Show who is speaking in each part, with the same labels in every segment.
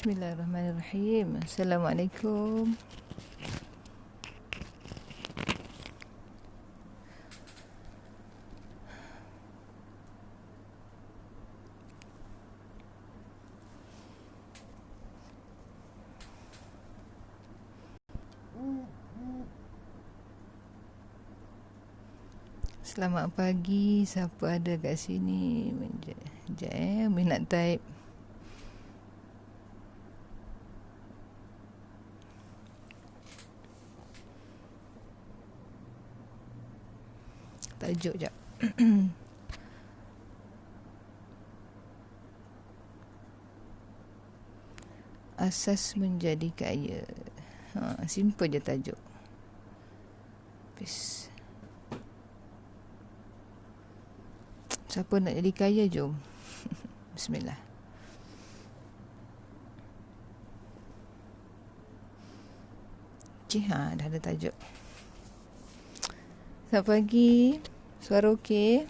Speaker 1: Bismillahirrahmanirrahim. Assalamualaikum. Selamat pagi. Siapa ada kat sini? Sekejap Umi nak type. Tajuk jap. Asas menjadi kaya. Simple je tajuk. Peace. Siapa nak jadi kaya, jom. Bismillah. Okay, dah ada tajuk. Selamat pagi. Suara okey?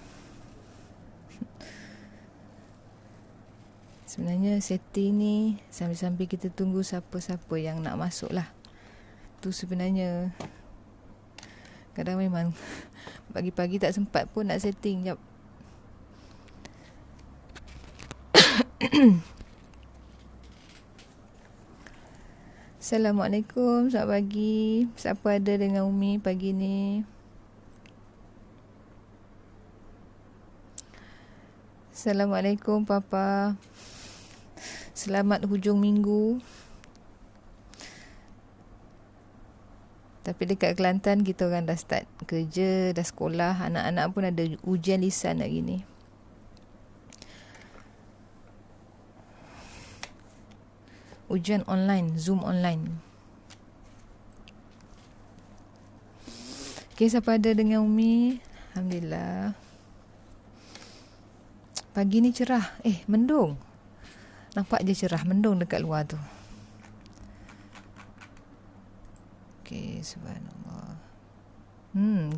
Speaker 1: Sebenarnya setting ni sambil-sambil kita tunggu siapa-siapa yang nak masuk lah. Tu sebenarnya. Kadang memang pagi-pagi tak sempat pun nak setting. Jap. Assalamualaikum. Selamat pagi. Siapa ada dengan Umi pagi ni? Assalamualaikum Papa. Selamat hujung minggu. Tapi dekat Kelantan kita orang dah start kerja, dah sekolah. Anak-anak pun ada ujian lisan hari ni. Ujian online, Zoom online. Okay, siapa ada dengan Umi? Alhamdulillah. Pagi ni cerah. Mendung. Nampak je cerah, mendung dekat luar tu. Okay, subhanallah.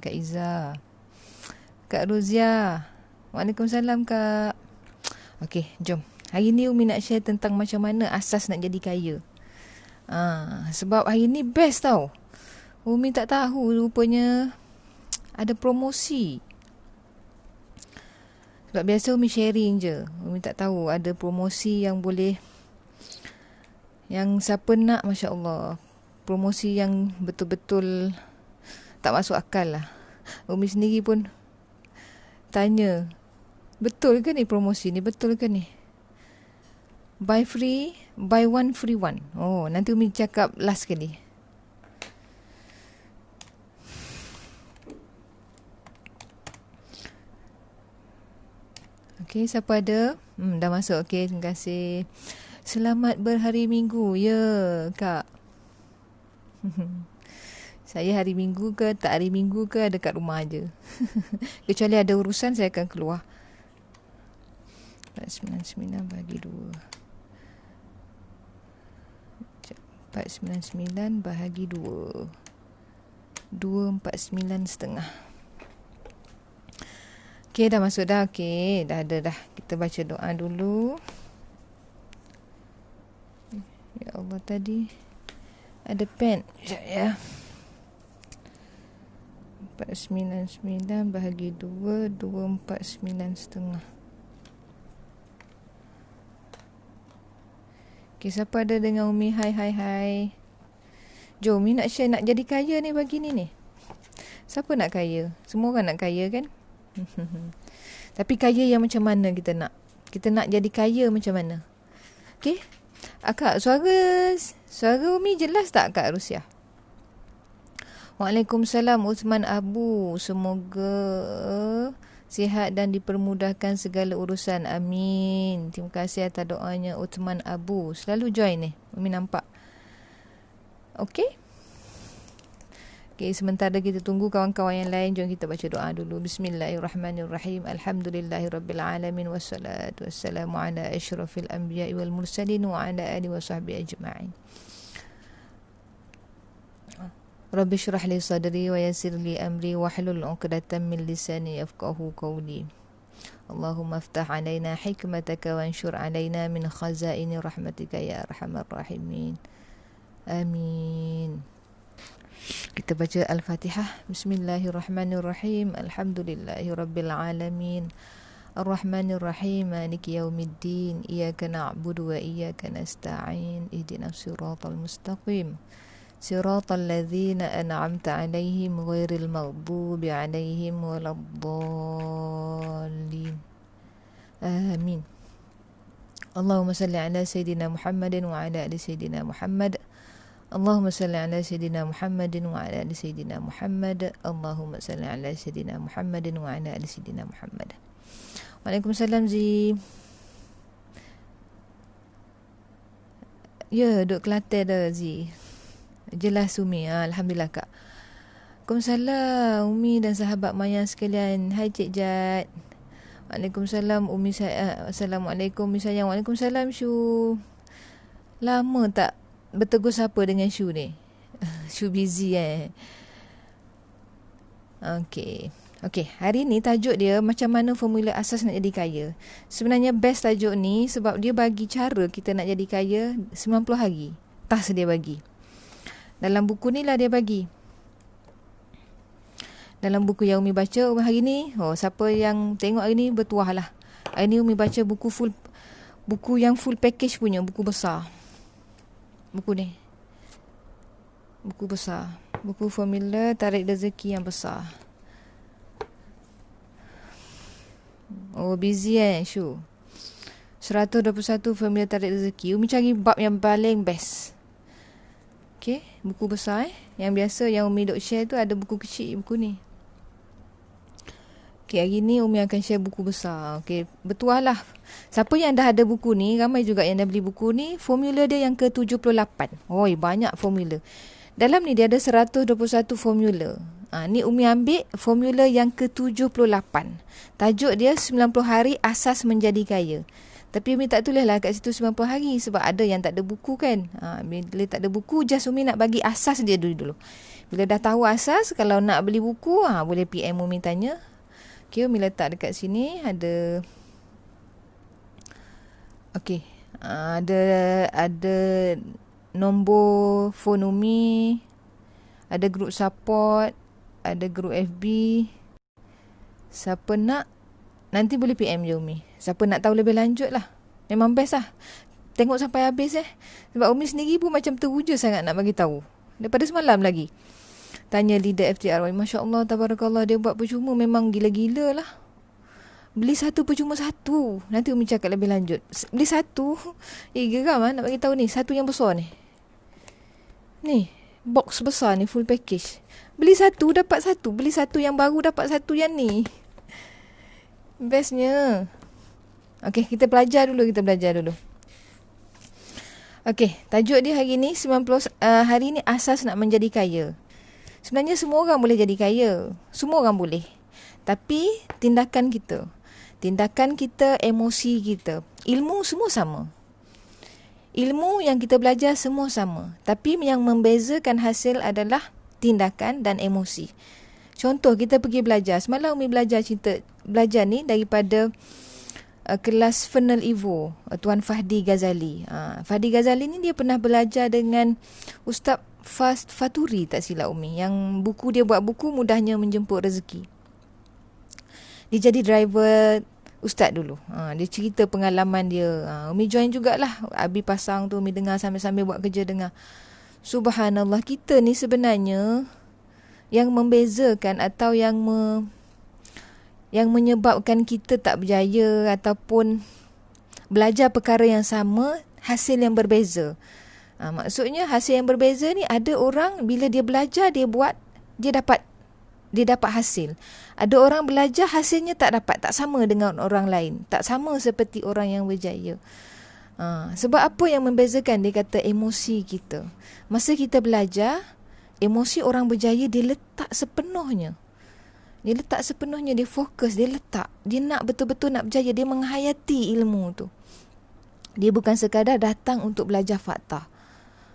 Speaker 1: Kak Iza. Kak Rozia. Waalaikumsalam, Kak. Okay, jom. Hari ni Umi nak share tentang macam mana asas nak jadi kaya. Sebab hari ni best tau. Umi tak tahu rupanya ada promosi. Sebab biasa Umi sharing je. Umi tak tahu ada promosi yang boleh, yang siapa nak, Masya Allah. Promosi yang betul-betul tak masuk akal lah. Umi sendiri pun tanya, betul ke ni promosi ni? Betul ke ni? Buy free, buy one free one. Nanti Umi cakap last sekali. Okay, siapa ada? Dah masuk. Okay, terima kasih. Selamat berhari Minggu. Ya, Kak. Saya hari Minggu ke tak hari Minggu ke dekat rumah aja. Kecuali ada urusan saya akan keluar. 499 bagi 2. 499 bahagi 2. 249,5. Okay, dah masuk dah. Okay, dah ada dah. Kita baca doa dulu. Ya Allah, tadi ada pen. Sekejap ya. 499 bahagi 2. 249,5. Okay, siapa ada dengan Umi? Hai. Jom, Umi nak share nak jadi kaya ni pagi ni. Siapa nak kaya? Semua orang nak kaya kan? Tapi kaya yang macam mana kita nak? Kita nak jadi kaya macam mana? Okay? Kak, suara Umi jelas tak, Kak Rusia? Waalaikumsalam Uthman Abu. Semoga sihat dan dipermudahkan segala urusan. Amin. Terima kasih atas doanya Uthman Abu. Selalu join ni. Umi nampak. Okay? Okay, sementara kita tunggu kawan-kawan yang lain, jom kita baca doa dulu. Bismillahirrahmanirrahim. Alhamdulillahirrabbilalamin. Wassalatu wassalamu ala ashrafil anbiya'i wal mursalin wa ala alihi wa sahbihi ajma'in. Rabbi syrah li sadri wa yassir li amri wa hlul 'uqdatam min lisani yafqahu qawli. Allahumma aftah alaina hikmataka wansyur alaina min khazaini rahmatika ya arhamar rahimin. Amin. Kita baca Al-Fatihah. Bismillahirrahmanirrahim. Alhamdulillahirabbil alamin. Ar-Rahmanir-Rahim. Maliki yaumiddin. Iyyaka na'budu wa iyyaka nasta'in. Ihdinas siratal mustaqim. Siratal ladzina an'amta 'alaihim ghairil maghdubi 'alaihim waladdallin. Amin. Allahumma salli ala sayidina Muhammadin wa ala ali sayidina Muhammad. Allahumma salli ala sayidina Muhammadin wa ala ali sayidina Muhammad. Allahumma salli ala sayidina Muhammadin wa ala ali sayidina Muhammad. Waalaikumsalam Zi. Ya, duduk Kelantan dah Zi. Jelas Umi. Alhamdulillah Kak. Waalaikumsalam Umi dan sahabat Maya sekalian. Hai Cik Jad. Waalaikumsalam Umi saya. Assalamualaikum Umi sayang. Waalaikumsalam Syu. Lama tak bertegur sapa dengan Syu ni. Syu busy Okey, hari ni tajuk dia macam mana formula asas nak jadi kaya. Sebenarnya best tajuk ni sebab dia bagi cara kita nak jadi kaya 90 hari. Tas dia bagi. Dalam buku ni lah dia bagi. Dalam buku yang Umi baca hari ni, siapa yang tengok hari ni bertuah lah. Hari ni Umi baca buku yang full package punya, buku besar. Buku ni. Buku besar. Buku formula tarik rezeki yang besar. Oh, busy Syu. 121 formula tarik rezeki. Umi cari bab yang paling best. Okay, buku besar Yang biasa yang Umi duk share tu ada buku kecil, buku ni. Okay, hari ni Umi akan share buku besar. Okay, bertuah lah. Siapa yang dah ada buku ni, ramai juga yang dah beli buku ni. Formula dia yang ke-78. Banyak formula. Dalam ni dia ada 121 formula. Ni Umi ambil formula yang ke-78. Tajuk dia 90 hari asas menjadi kaya. Tapi Umi tak tulis lah kat situ 90 hari sebab ada yang tak ada buku kan. Bila tak ada buku, just Umi nak bagi asas dia dulu. Bila dah tahu asas, kalau nak beli buku, boleh PM Umi tanya. Okay, Umi letak dekat sini ada. Okay, ada nombor phone Umi, ada group support, ada group FB. Siapa nak, nanti boleh PM je Umi. Siapa nak tahu lebih lanjut lah. Memang best lah. Tengok sampai habis Sebab Umi sendiri pun macam teruja sangat nak bagi tahu. Daripada semalam lagi. Tanya leader FTR. Masya Allah, tabarakallah, dia buat percuma memang gila-gila lah. Beli satu percuma satu. Nanti Umi cakap lebih lanjut. Beli satu. Geram lah nak bagi tahu ni. Satu yang besar ni. Ni. Box besar ni. Full package. Beli satu dapat satu. Beli satu yang baru dapat satu yang ni. Bestnya. Okay, kita belajar dulu. Okay, tajuk dia hari ni 90 hari ni asas nak menjadi kaya. Sebenarnya semua orang boleh jadi kaya. Semua orang boleh. Tapi tindakan kita, emosi kita, ilmu semua sama. Ilmu yang kita belajar semua sama. Tapi yang membezakan hasil adalah tindakan dan emosi. Contoh, kita pergi belajar. Semalam Umi belajar ni daripada kelas Fernal Evo, Tuan Fahdi Ghazali. Fahdi Ghazali ni dia pernah belajar dengan Ustaz Faturi, tak silap Umi. Yang dia buat buku Mudahnya Menjemput Rezeki. Dia jadi driver Ustaz dulu. Dia cerita pengalaman dia. Umi join jugalah. Abi pasang tu Umi dengar sambil-sambil buat kerja dengar. Subhanallah, kita ni sebenarnya yang membezakan atau yang menyebabkan kita tak berjaya ataupun belajar perkara yang sama, hasil yang berbeza. Maksudnya hasil yang berbeza ni, ada orang bila dia belajar, dia dapat hasil. Ada orang belajar hasilnya tak dapat, tak sama dengan orang lain, tak sama seperti orang yang berjaya. Sebab apa yang membezakan? Dia kata emosi kita. Masa kita belajar, emosi orang berjaya dia letak sepenuhnya. Dia fokus, dia nak betul-betul nak berjaya, dia menghayati ilmu tu. Dia bukan sekadar datang untuk belajar fakta.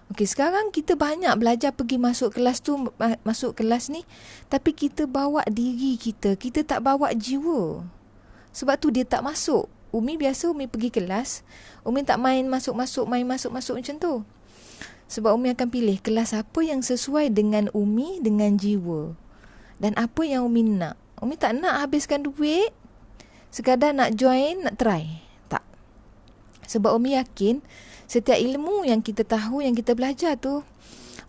Speaker 1: Okey, sekarang kita banyak belajar pergi masuk kelas ni, tapi kita bawa diri kita tak bawa jiwa. Sebab tu dia tak masuk. Umi biasa Umi pergi kelas, Umi tak main masuk-masuk macam tu. Sebab Umi akan pilih kelas apa yang sesuai dengan Umi, dengan jiwa. Dan apa yang Umi nak. Umi tak nak habiskan duit sekadar nak join, nak try. Tak. Sebab Umi yakin setiap ilmu yang kita tahu, yang kita belajar tu,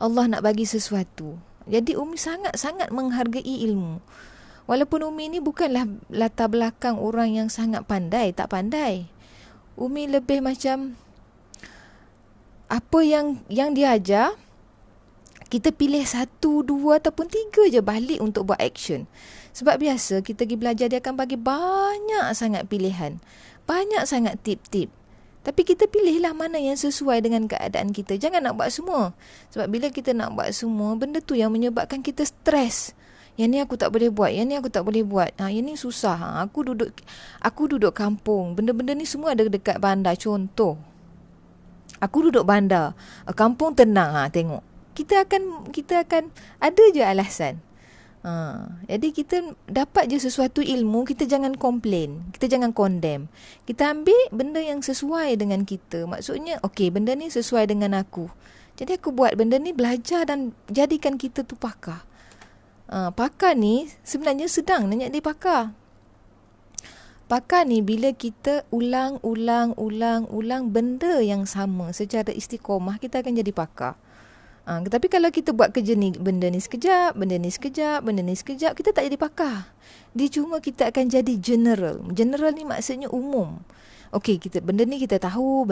Speaker 1: Allah nak bagi sesuatu. Jadi Umi sangat-sangat menghargai ilmu. Walaupun Umi ni bukanlah latar belakang orang yang sangat pandai, tak pandai. Umi lebih macam apa yang dia ajar, kita pilih 1, 2 ataupun 3 je balik untuk buat action. Sebab biasa kita pergi belajar, dia akan bagi banyak sangat pilihan, banyak sangat tip-tip. Tapi kita pilihlah mana yang sesuai dengan keadaan kita. Jangan nak buat semua. Sebab bila kita nak buat semua, benda tu yang menyebabkan kita stres. Yang ni aku tak boleh buat, yang ni aku tak boleh buat. Yang ni susah. Aku duduk kampung. Benda-benda ni semua ada dekat bandar. Contoh, aku duduk bandar, kampung tenang. Tengok. Kita akan ada je alasan. Jadi kita dapat je sesuatu ilmu, kita jangan komplain, kita jangan condemn. Kita ambil benda yang sesuai dengan kita. Maksudnya, okey, benda ni sesuai dengan aku. Jadi aku buat benda ni, belajar dan jadikan kita tu pakar. Pakar ni sebenarnya sedang nak jadi pakar. Pakar ni bila kita ulang benda yang sama secara istiqomah, kita akan jadi pakar. Tapi kalau kita buat kerja ni, benda ni sekejap, kita tak jadi pakar. Dia cuma kita akan jadi general. General ni maksudnya umum. Okey, benda ni kita tahu,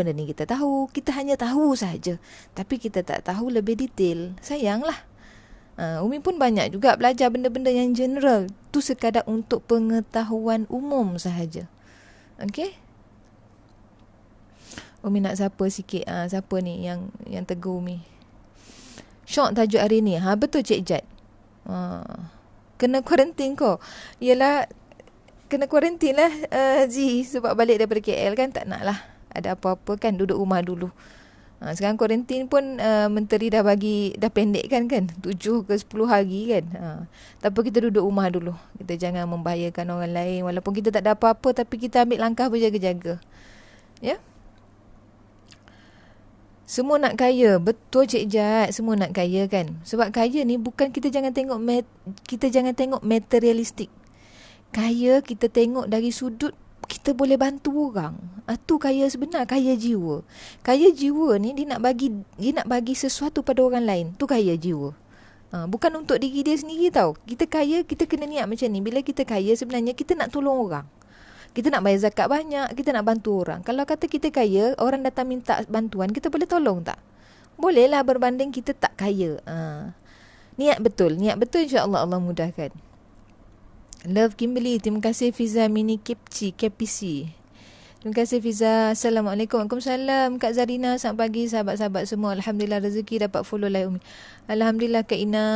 Speaker 1: kita hanya tahu saja. Tapi kita tak tahu lebih detail. Sayanglah. Umi pun banyak juga belajar benda-benda yang general. Tu sekadar untuk pengetahuan umum sahaja. Okey? Umi nak siapa sikit? Siapa ni yang tegur Umi? Syok tajuk hari ni. Betul Cik Jad. Kena kuarantin kau. Yelah, kena kuarantin lah Zee. Sebab balik daripada KL kan, tak nak lah ada apa-apa kan, duduk rumah dulu. Sekarang kuarantin pun menteri dah pendekkan kan, 7 ke 10 hari kan. Tak apa, kita duduk rumah dulu. Kita jangan membahayakan orang lain. Walaupun kita tak ada apa-apa, tapi kita ambil langkah berjaga-jaga. Ya. Semua nak kaya. Betul Cik Jad, semua nak kaya kan. Sebab kaya ni bukan, kita jangan tengok materialistik. Kaya kita tengok dari sudut kita boleh bantu orang. Tu kaya sebenar, kaya jiwa. Kaya jiwa ni dia nak bagi sesuatu pada orang lain. Tu kaya jiwa. Bukan untuk diri dia sendiri tau. Kita kaya, kita kena niat macam ni. Bila kita kaya, sebenarnya kita nak tolong orang. Kita nak bayar zakat banyak, kita nak bantu orang. Kalau kata kita kaya, orang datang minta bantuan, kita boleh tolong tak? Bolehlah berbanding kita tak kaya. Niat betul insya-Allah Allah mudahkan. Love Kimberly, terima kasih. Fiza Mini KPC. Terima kasih Fiza. Assalamualaikum. Waalaikumsalam Kak Zarina. Selamat pagi sahabat-sahabat semua. Alhamdulillah rezeki dapat follow live Umi. Alhamdulillah Kak Ina.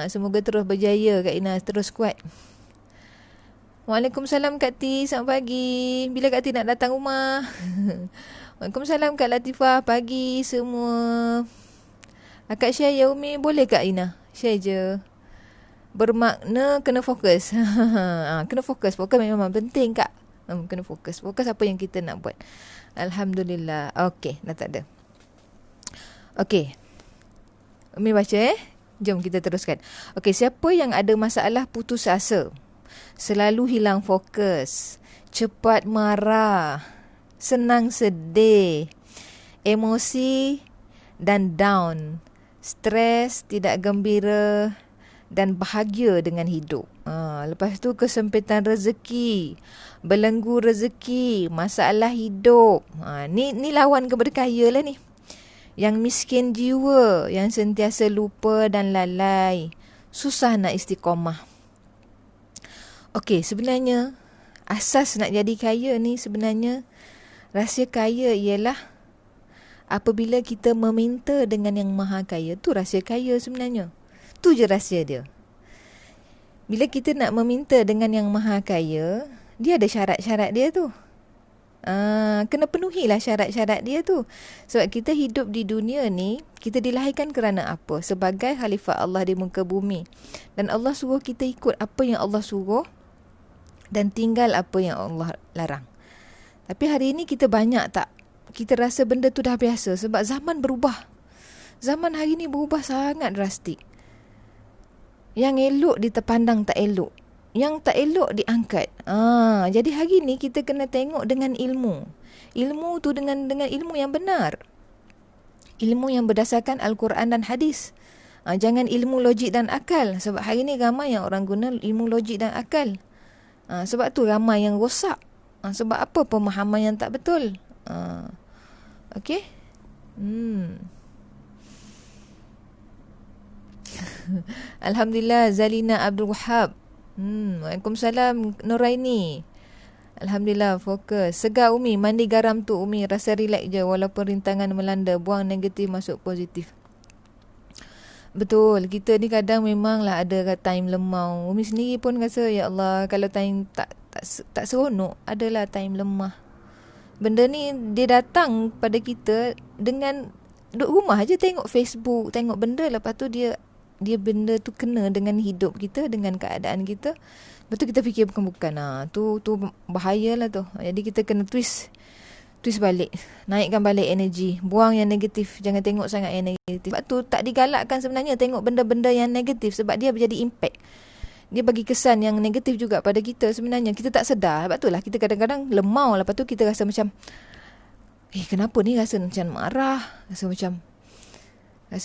Speaker 1: Semoga terus berjaya Kak Ina, terus kuat. Waalaikumsalam Kak T. Selamat pagi. Bila Kak T nak datang rumah? Waalaikumsalam Kak Latifah. Pagi semua. Akak share ya Umi. Boleh Kak Ina? Share je. Bermakna kena fokus. Kena fokus. Fokus memang penting Kak. Kena fokus. Fokus apa yang kita nak buat. Alhamdulillah. Okey, dah tak ada. Okey. Umi baca Jom kita teruskan. Okey, siapa yang ada masalah putus asa, selalu hilang fokus, cepat marah, senang sedih, emosi dan down, stres, tidak gembira dan bahagia dengan hidup. Lepas tu kesempitan rezeki, belenggu rezeki, masalah hidup. Ni lawan kepada kaya lah ni. Yang miskin jiwa, yang sentiasa lupa dan lalai, susah nak istiqomah. Okey, sebenarnya asas nak jadi kaya ni, sebenarnya rahsia kaya ialah apabila kita meminta dengan yang maha kaya. Tu rahsia kaya sebenarnya. Tu je rahsia dia. Bila kita nak meminta dengan yang maha kaya, dia ada syarat-syarat dia tu. Kena penuhilah syarat-syarat dia tu. Sebab kita hidup di dunia ni, kita dilahirkan kerana apa? Sebagai khalifah Allah di muka bumi. Dan Allah suruh kita ikut apa yang Allah suruh. dan tinggal apa yang Allah larang. Tapi hari ini kita banyak tak? Kita rasa benda tu dah biasa sebab zaman berubah. Zaman hari ni berubah sangat drastik. Yang elok diterpandang tak elok. Yang tak elok diangkat. Jadi hari ni kita kena tengok dengan ilmu. Ilmu tu dengan ilmu yang benar. Ilmu yang berdasarkan Al-Quran dan hadis. Jangan ilmu logik dan akal. Sebab hari ni ramai yang orang guna ilmu logik dan akal. Sebab tu ramai yang rosak. Sebab apa? Pemahaman yang tak betul. Okey? Alhamdulillah, Zalina Abdul Wahab. Waalaikumsalam Nuraini. Alhamdulillah, fokus. Segar Umi, mandi garam tu Umi, rasa relax je walaupun rintangan melanda, buang negatif masuk positif. Betul, kita ni kadang memanglah ada time lemau. Umi sendiri pun rasa, ya Allah, kalau time tak seronok, adalah time lemah. Benda ni dia datang pada kita dengan duduk rumah aja tengok Facebook, tengok benda, lepas tu dia benda tu kena dengan hidup kita, dengan keadaan kita. Lepas tu kita fikir bukan-bukan. Tu bahayalah tu. Jadi kita kena twist balik. Naikkan balik energi. Buang yang negatif. Jangan tengok sangat yang negatif. Sebab tu tak digalakkan sebenarnya tengok benda-benda yang negatif. Sebab dia menjadi impact. Dia bagi kesan yang negatif juga pada kita sebenarnya. Kita tak sedar. Sebab tu lah kita kadang-kadang lemau. Lepas tu kita rasa macam, kenapa ni rasa macam marah. Rasa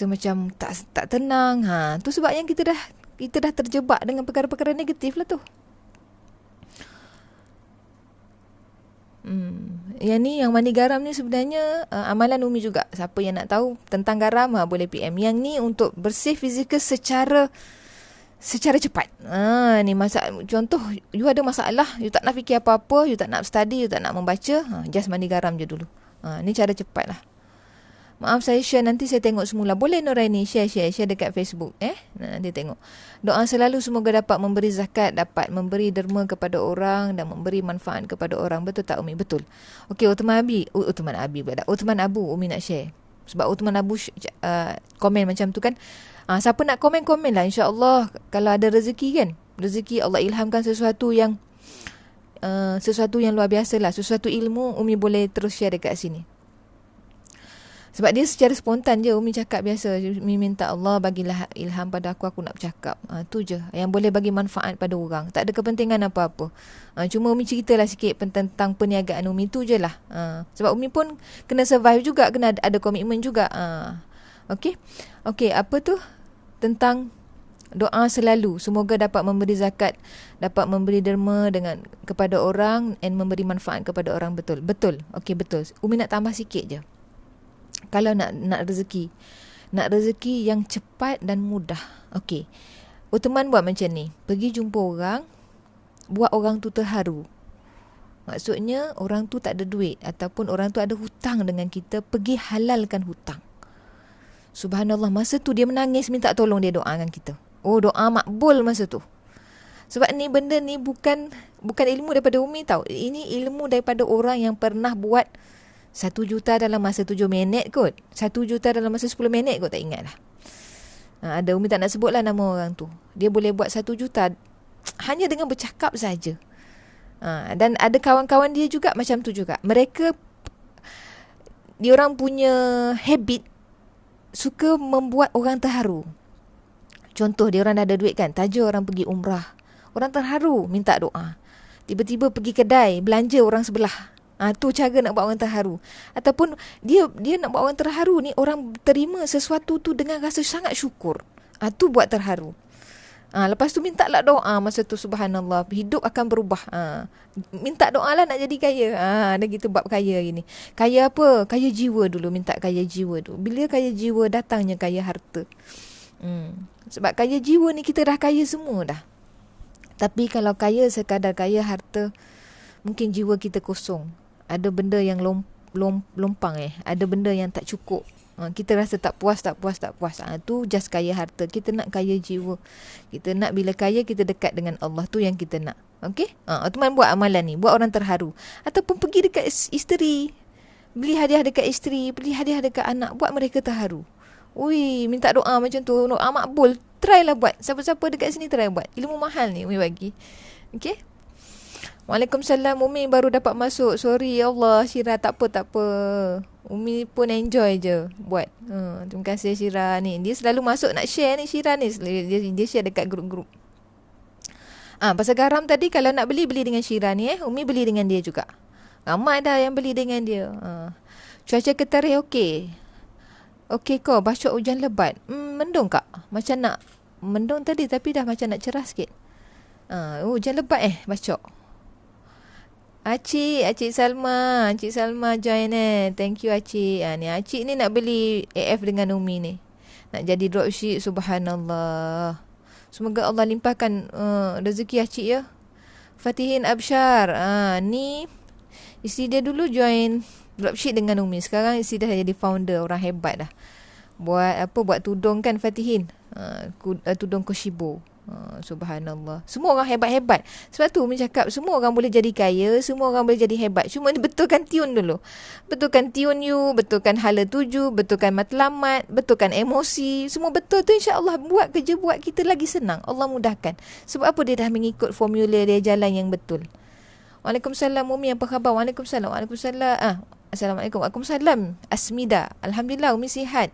Speaker 1: macam tak tenang. Tu sebab yang kita dah terjebak dengan perkara-perkara negatif lah tu. Yang ni, yang mandi garam ni sebenarnya amalan Umi juga. Siapa yang nak tahu tentang garam boleh PM. Yang ni untuk bersih fizikal secara cepat. Ni contoh, you ada masalah, you tak nak fikir apa-apa, you tak nak study, you tak nak membaca, just mandi garam je dulu. Ni cara cepat lah. Maaf saya share, nanti saya tengok semula. Boleh Nuraini share dekat Facebook. Nanti tengok. Doa selalu semoga dapat memberi zakat, dapat memberi derma kepada orang dan memberi manfaat kepada orang. Betul tak Umi? Betul. Okey, Uthman Abu Umi nak share. Sebab Uthman Abu komen macam tu kan. Siapa nak komen lah, insya-Allah. Kalau ada rezeki kan, rezeki Allah ilhamkan sesuatu yang luar biasa lah, sesuatu ilmu, Umi boleh terus share dekat sini. Sebab dia secara spontan je Umi cakap biasa. Umi minta Allah bagilah ilham pada aku nak bercakap. Tu je yang boleh bagi manfaat pada orang. Tak ada kepentingan apa-apa. Cuma Umi ceritalah sikit tentang perniagaan Umi, tu je lah. Sebab Umi pun kena survive juga, kena ada komitmen juga. Okey, apa tu? Tentang doa selalu semoga dapat memberi zakat, dapat memberi derma kepada orang and memberi manfaat kepada orang. Betul. Okey, betul. Umi nak tambah sikit je. Kalau nak rezeki yang cepat dan mudah. Okey. Uthman buat macam ni. Pergi jumpa orang, buat orang tu terharu. Maksudnya orang tu tak ada duit ataupun orang tu ada hutang dengan kita, pergi halalkan hutang. Subhanallah, masa tu dia menangis minta tolong, dia doakan kita. Doa makbul masa tu. Sebab ni benda ni bukan ilmu daripada Umi tau. Ini ilmu daripada orang yang pernah buat 1 juta dalam masa 7 minit kot. 1 juta dalam masa 10 minit kot, tak ingat lah. Ada, Umi tak nak sebut lah nama orang tu. Dia boleh buat 1 juta hanya dengan bercakap saja. Dan ada kawan-kawan dia juga macam tu juga. Diorang punya habit suka membuat orang terharu. Contoh, diorang dah ada duit kan, taja orang pergi umrah. Orang terharu minta doa. Tiba-tiba pergi kedai, belanja orang sebelah. Tu cara nak buat orang terharu. Ataupun dia nak buat orang terharu ni, orang terima sesuatu tu dengan rasa sangat syukur. Tu buat terharu. Lepas tu minta lah doa masa tu, subhanallah, hidup akan berubah. Minta doa lah nak jadi kaya. Ada gitu bab kaya gini. Kaya apa? Kaya jiwa dulu, minta kaya jiwa dulu. Bila kaya jiwa, datangnya kaya harta. Sebab kaya jiwa ni kita dah kaya semua dah. Tapi kalau kaya sekadar kaya harta, mungkin jiwa kita kosong. Ada benda yang lompang ada benda yang tak cukup. Kita rasa tak puas. Tu just kaya harta. Kita nak kaya jiwa. Kita nak bila kaya kita dekat dengan Allah, tu yang kita nak. Okey? Teman buat amalan ni, buat orang terharu. Ataupun pergi dekat isteri, beli hadiah dekat isteri, beli hadiah dekat anak, buat mereka terharu. Minta doa macam tu, doa makbul. Try lah buat. Siapa-siapa dekat sini try buat. Ilmu mahal ni Umi bagi. Okey? Waalaikumsalam. Umi baru dapat masuk. Sorry ya Allah. Syira, tak apa, tak apa. Umi pun enjoy je buat. Terima kasih Syira ni. Dia selalu masuk nak share ni Syira ni. Dia share dekat grup-grup. Pasal garam tadi kalau nak beli dengan Syira ni Umi beli dengan dia juga. Ramai dah yang beli dengan dia. Cuaca Keterih okey. Okey kau, bacok hujan lebat. Mendung kak? Macam nak mendung tadi tapi dah macam nak cerah sikit. Hujan lebat bacok. Acik Salma join Thank you Acik. Ni Acik ni nak beli AF dengan Umi ni. Nak jadi dropship, subhanallah. Semoga Allah limpahkan rezeki Acik ya. Fatihin Absyar. Ni isteri dia dulu join dropship dengan Umi. Sekarang isteri dah jadi founder, orang hebat dah. Buat tudung kan Fatihin. Tudung Koshibo. Subhanallah. Semua orang hebat-hebat. Sebab tu Umi cakap semua orang boleh jadi kaya, semua orang boleh jadi hebat. Cuma betulkan tune dulu. Betulkan tune you, betulkan hala tuju, betulkan matlamat, betulkan emosi. Semua betul tu insya-Allah buat kerja buat kita lagi senang. Allah mudahkan. Sebab apa dia dah mengikut formula dia, jalan yang betul. Waalaikumsalam Umi, apa khabar? Waalaikumsalam. Assalamualaikum. Waalaikumsalam. Asmida. Alhamdulillah Umi sihat.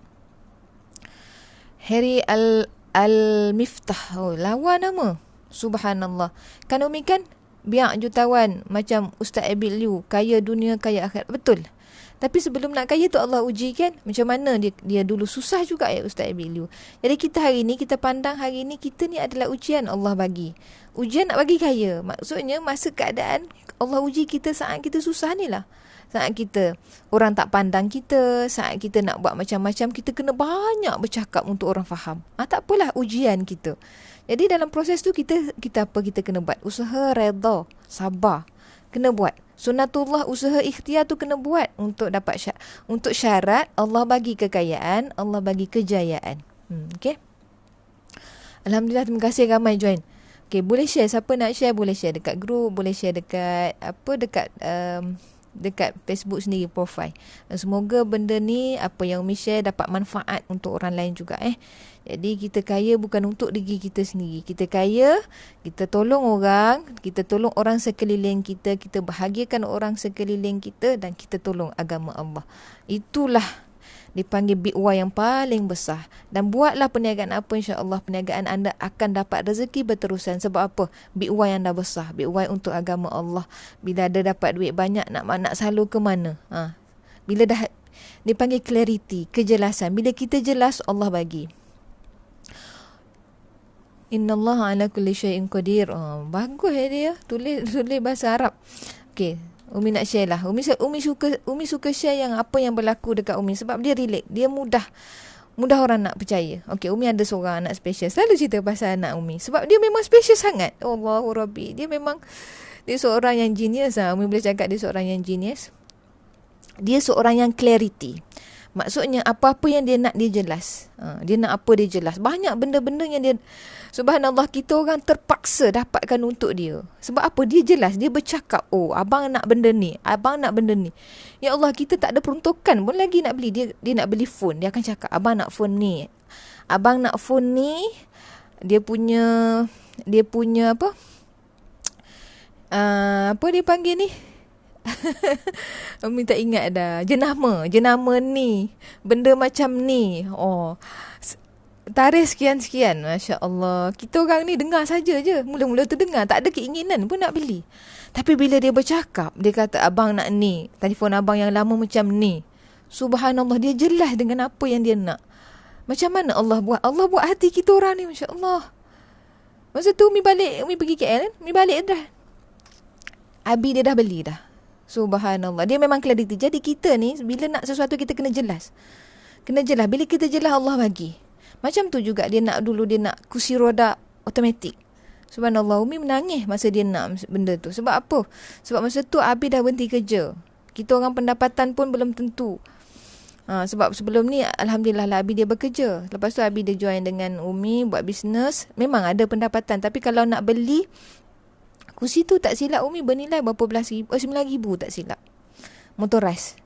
Speaker 1: Harry Al-Miftah. Lawa nama. Subhanallah. Kan Umi kan biak jutawan macam Ustaz Abil Liu, kaya dunia, kaya akhirat. Betul. Tapi sebelum nak kaya tu Allah uji kan. Macam mana dia dulu susah juga Ustaz Abil Liu. Jadi kita hari ni, kita pandang hari ni kita ni adalah ujian Allah bagi. Ujian nak bagi kaya. Maksudnya masa keadaan Allah uji kita saat kita susah ni lah. Saat kita orang tak pandang kita, saat kita nak buat macam-macam, kita kena banyak bercakap untuk orang faham. Tak apalah ujian kita. Jadi dalam proses tu kita kena buat usaha redha, sabar. Kena buat. Sunnatullah, usaha ikhtiar tu kena buat untuk dapat untuk syarat Allah bagi kekayaan, Allah bagi kejayaan. Okey. Alhamdulillah, terima kasih ramai join. Okey, boleh share, siapa nak share boleh share dekat group, boleh share dekat dekat Facebook sendiri profile. Semoga benda ni apa yang Umi share dapat manfaat untuk orang lain juga Jadi kita kaya bukan untuk diri kita sendiri. Kita kaya, kita tolong orang, kita tolong orang sekeliling kita, kita bahagiakan orang sekeliling kita dan kita tolong agama Allah. Itulah dipanggil bi'wa yang paling besar. Dan buatlah perniagaan apa, insya-Allah perniagaan anda akan dapat rezeki berterusan. Sebab apa? Bi'wa yang dah besar, bi'wa untuk agama Allah. Bila ada dapat duit banyak, nak salur ke mana? Bila dah dipanggil clarity, kejelasan. Bila kita jelas, Allah bagi. Innallaha ala kulli syai'in qadir. Bagus dia tulis bahasa Arab. Okey, Umi nak share lah. Umi suka share yang apa yang berlaku dekat Umi sebab dia relate. Dia mudah orang nak percaya. Okey, Umi ada seorang anak special. Selalu cerita pasal anak Umi sebab dia memang special sangat. Allahu Rabbi. Dia seorang yang genius Umi boleh cakap dia seorang yang genius. Dia seorang yang clarity. Maksudnya apa-apa yang dia nak dia jelas. Dia nak apa dia jelas. Banyak benda-benda yang dia, subhanallah, kita orang terpaksa dapatkan untuk dia. Sebab apa? Dia jelas, dia bercakap, abang nak benda ni, abang nak benda ni. Ya Allah, kita tak ada peruntukan pun lagi nak beli. Dia nak beli phone, dia akan cakap, abang nak phone ni, abang nak phone ni. Dia punya apa? Apa dia panggil ni? Umi tak ingat dah. Jenama ni, benda macam ni. Tarikh sekian-sekian. Masya Allah. Kita orang ni dengar saja je. Mula-mula terdengar, tak ada keinginan pun nak beli. Tapi bila dia bercakap, dia kata abang nak ni, telefon abang yang lama macam ni. Subhanallah, dia jelas dengan apa yang dia nak. Macam mana Allah buat? Allah buat hati kita orang ni, Masya Allah. Masa tu Umi pergi KL kan? Umi balik dah. Abi dia dah beli dah. Subhanallah. Dia memang clarity. Jadi kita ni bila nak sesuatu kita kena jelas. Bila kita jelas Allah bagi. Macam tu juga dia nak kursi roda automatik. Subhanallah, Umi menangis masa dia nak benda tu. Sebab apa? Sebab masa tu Abi dah berhenti kerja. Kita orang pendapatan pun belum tentu. Sebab sebelum ni alhamdulillah lah Abi dia bekerja. Lepas tu Abi dia join dengan Umi buat bisnes. Memang ada pendapatan. Tapi kalau nak beli kursi tu tak silap Umi bernilai berapa belas ribu, 9,000 tak silap. Motorized.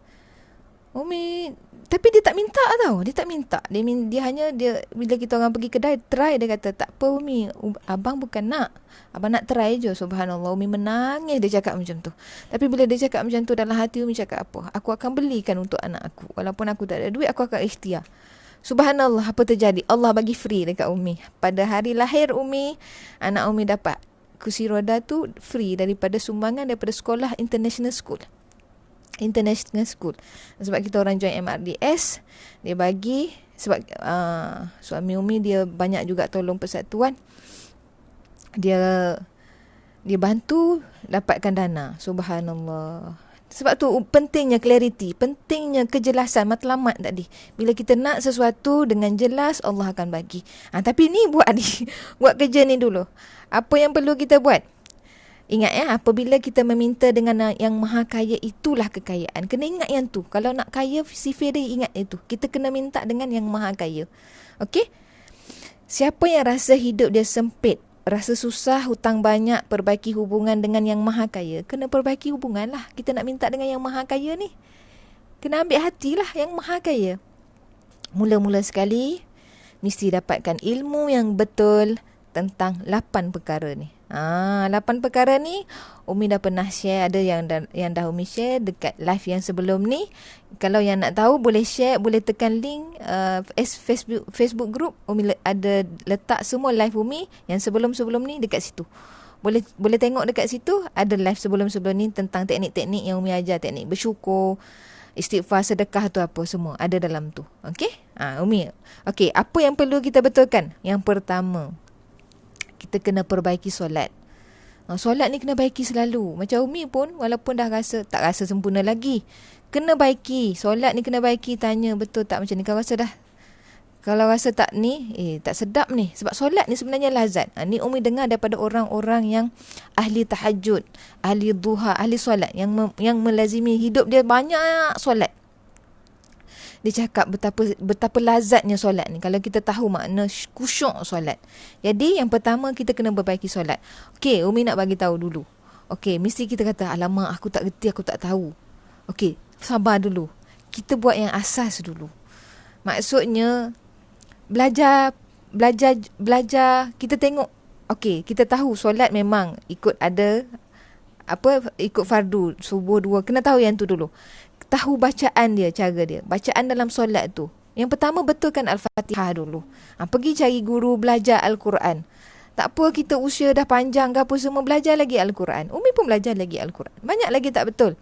Speaker 1: Umi, tapi dia tak minta tau. Dia tak minta. Dia hanya bila kita orang pergi kedai try, dia kata tak apa Umi, abang bukan nak. Abang nak try je. Subhanallah, Umi menangis dia cakap macam tu. Tapi bila dia cakap macam tu, dalam hati Umi cakap apa? Aku akan belikan untuk anak aku. Walaupun aku tak ada duit, aku akan ikhtiar. Subhanallah, apa terjadi? Allah bagi free dekat Umi. Pada hari lahir Umi, anak Umi dapat kursi roda tu free daripada sumbangan daripada sekolah international school. Sebab kita orang join MRDS, dia bagi. Sebab suami Umi dia banyak juga tolong persatuan, dia bantu dapatkan dana. Subhanallah. Sebab tu pentingnya clarity, pentingnya kejelasan matlamat tadi. Bila kita nak sesuatu dengan jelas, Allah akan bagi. Tapi ni buat kerja ni dulu. Apa yang perlu kita buat? Ingat apabila kita meminta dengan yang maha kaya, itulah kekayaan. Kena ingat yang tu. Kalau nak kaya, sifir dia ingat itu. Kita kena minta dengan yang maha kaya. Okey? Siapa yang rasa hidup dia sempit, rasa susah, hutang banyak, perbaiki hubungan dengan yang maha kaya, kena perbaiki hubungan lah. Kita nak minta dengan yang maha kaya ni, kena ambil hatilah yang maha kaya. Mula-mula sekali, mesti dapatkan ilmu yang betul tentang 8 perkara ni. 8 perkara ni Umi dah pernah share. Ada yang dah Umi share dekat live yang sebelum ni. Kalau yang nak tahu boleh share, boleh tekan link Facebook group. Umi ada letak semua live Umi yang sebelum-sebelum ni dekat situ. Boleh tengok dekat situ. Ada live sebelum-sebelum ni tentang teknik-teknik yang Umi ajar. Teknik bersyukur, istighfar, sedekah tu apa, semua ada dalam tu. Okey? Umi. Okey, apa yang perlu kita betulkan? Yang pertama, kita kena perbaiki solat. Solat ni kena baiki selalu. Macam Umi pun, walaupun tak rasa sempurna lagi, kena baiki. Solat ni kena baiki. Tanya betul tak macam ni. Kalau rasa tak ni, tak sedap ni. Sebab solat ni sebenarnya lazat. Ni Umi dengar daripada orang-orang yang ahli tahajud, ahli duha, ahli solat, yang melazimi hidup dia banyak solat. Dia cakap betapa lazatnya solat ni. Kalau kita tahu makna khusyuk solat. Jadi yang pertama, kita kena perbaiki solat. Okey, Umi nak bagi tahu dulu. Okey, mesti kita kata, alamak aku tak reti, aku tak tahu. Okey, sabar dulu. Kita buat yang asas dulu. Maksudnya belajar, kita tengok. Okey, kita tahu solat memang ikut fardu, subuh 2. Kena tahu yang tu dulu. Tahu bacaan dia, cara dia. Bacaan dalam solat tu. Yang pertama, betulkan Al-Fatihah dulu. Pergi cari guru belajar Al-Quran. Tak apa kita usia dah panjang ke apa semua, belajar lagi Al-Quran. Umi pun belajar lagi Al-Quran. Banyak lagi tak betul.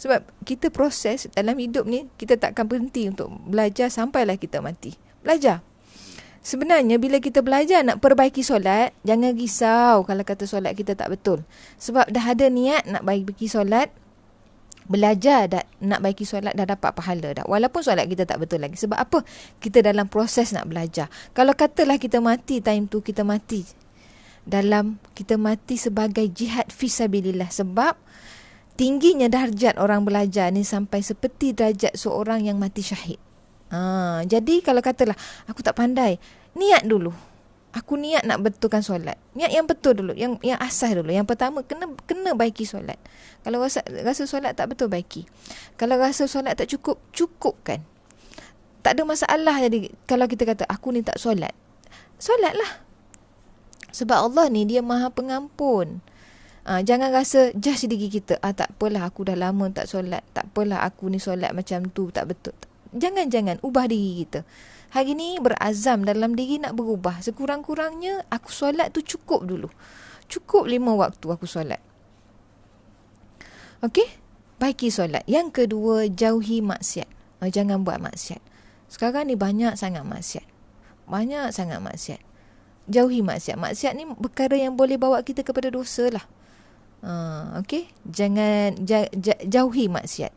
Speaker 1: Sebab kita proses dalam hidup ni, kita takkan berhenti untuk belajar sampailah kita mati. Belajar. Sebenarnya bila kita belajar nak perbaiki solat, jangan risau kalau kata solat kita tak betul. Sebab dah ada niat nak baiki solat, belajar nak baiki solat, dah dapat pahala dah. Walaupun solat kita tak betul lagi. Sebab apa? Kita dalam proses nak belajar. Kalau katalah kita mati time tu, kita mati sebagai jihad fisabilillah. Sebab tingginya darjat orang belajar ni sampai seperti darjat seorang yang mati syahid. Jadi kalau katalah aku tak pandai, niat dulu. Aku niat nak betulkan solat. Niat yang betul dulu, yang asas dulu. Yang pertama, kena baiki solat. Kalau rasa solat tak betul, baiki. Kalau rasa solat tak cukup, cukupkan. Tak ada masalah. Jadi kalau kita kata aku ni tak solat, solatlah. Sebab Allah ni dia Maha Pengampun. Jangan rasa judge diri kita. Tak apalah aku dah lama tak solat. Tak apalah aku ni solat macam tu tak betul. Jangan ubah diri kita. Hari ni berazam dalam diri nak berubah. Sekurang-kurangnya aku solat tu cukup dulu. Cukup 5 waktu aku solat. Okey? Baiki solat. Yang kedua, jauhi maksiat. Jangan buat maksiat. Sekarang ni banyak sangat maksiat. Jauhi maksiat. Maksiat ni perkara yang boleh bawa kita kepada dosa lah. Okey? Jangan jauhi maksiat.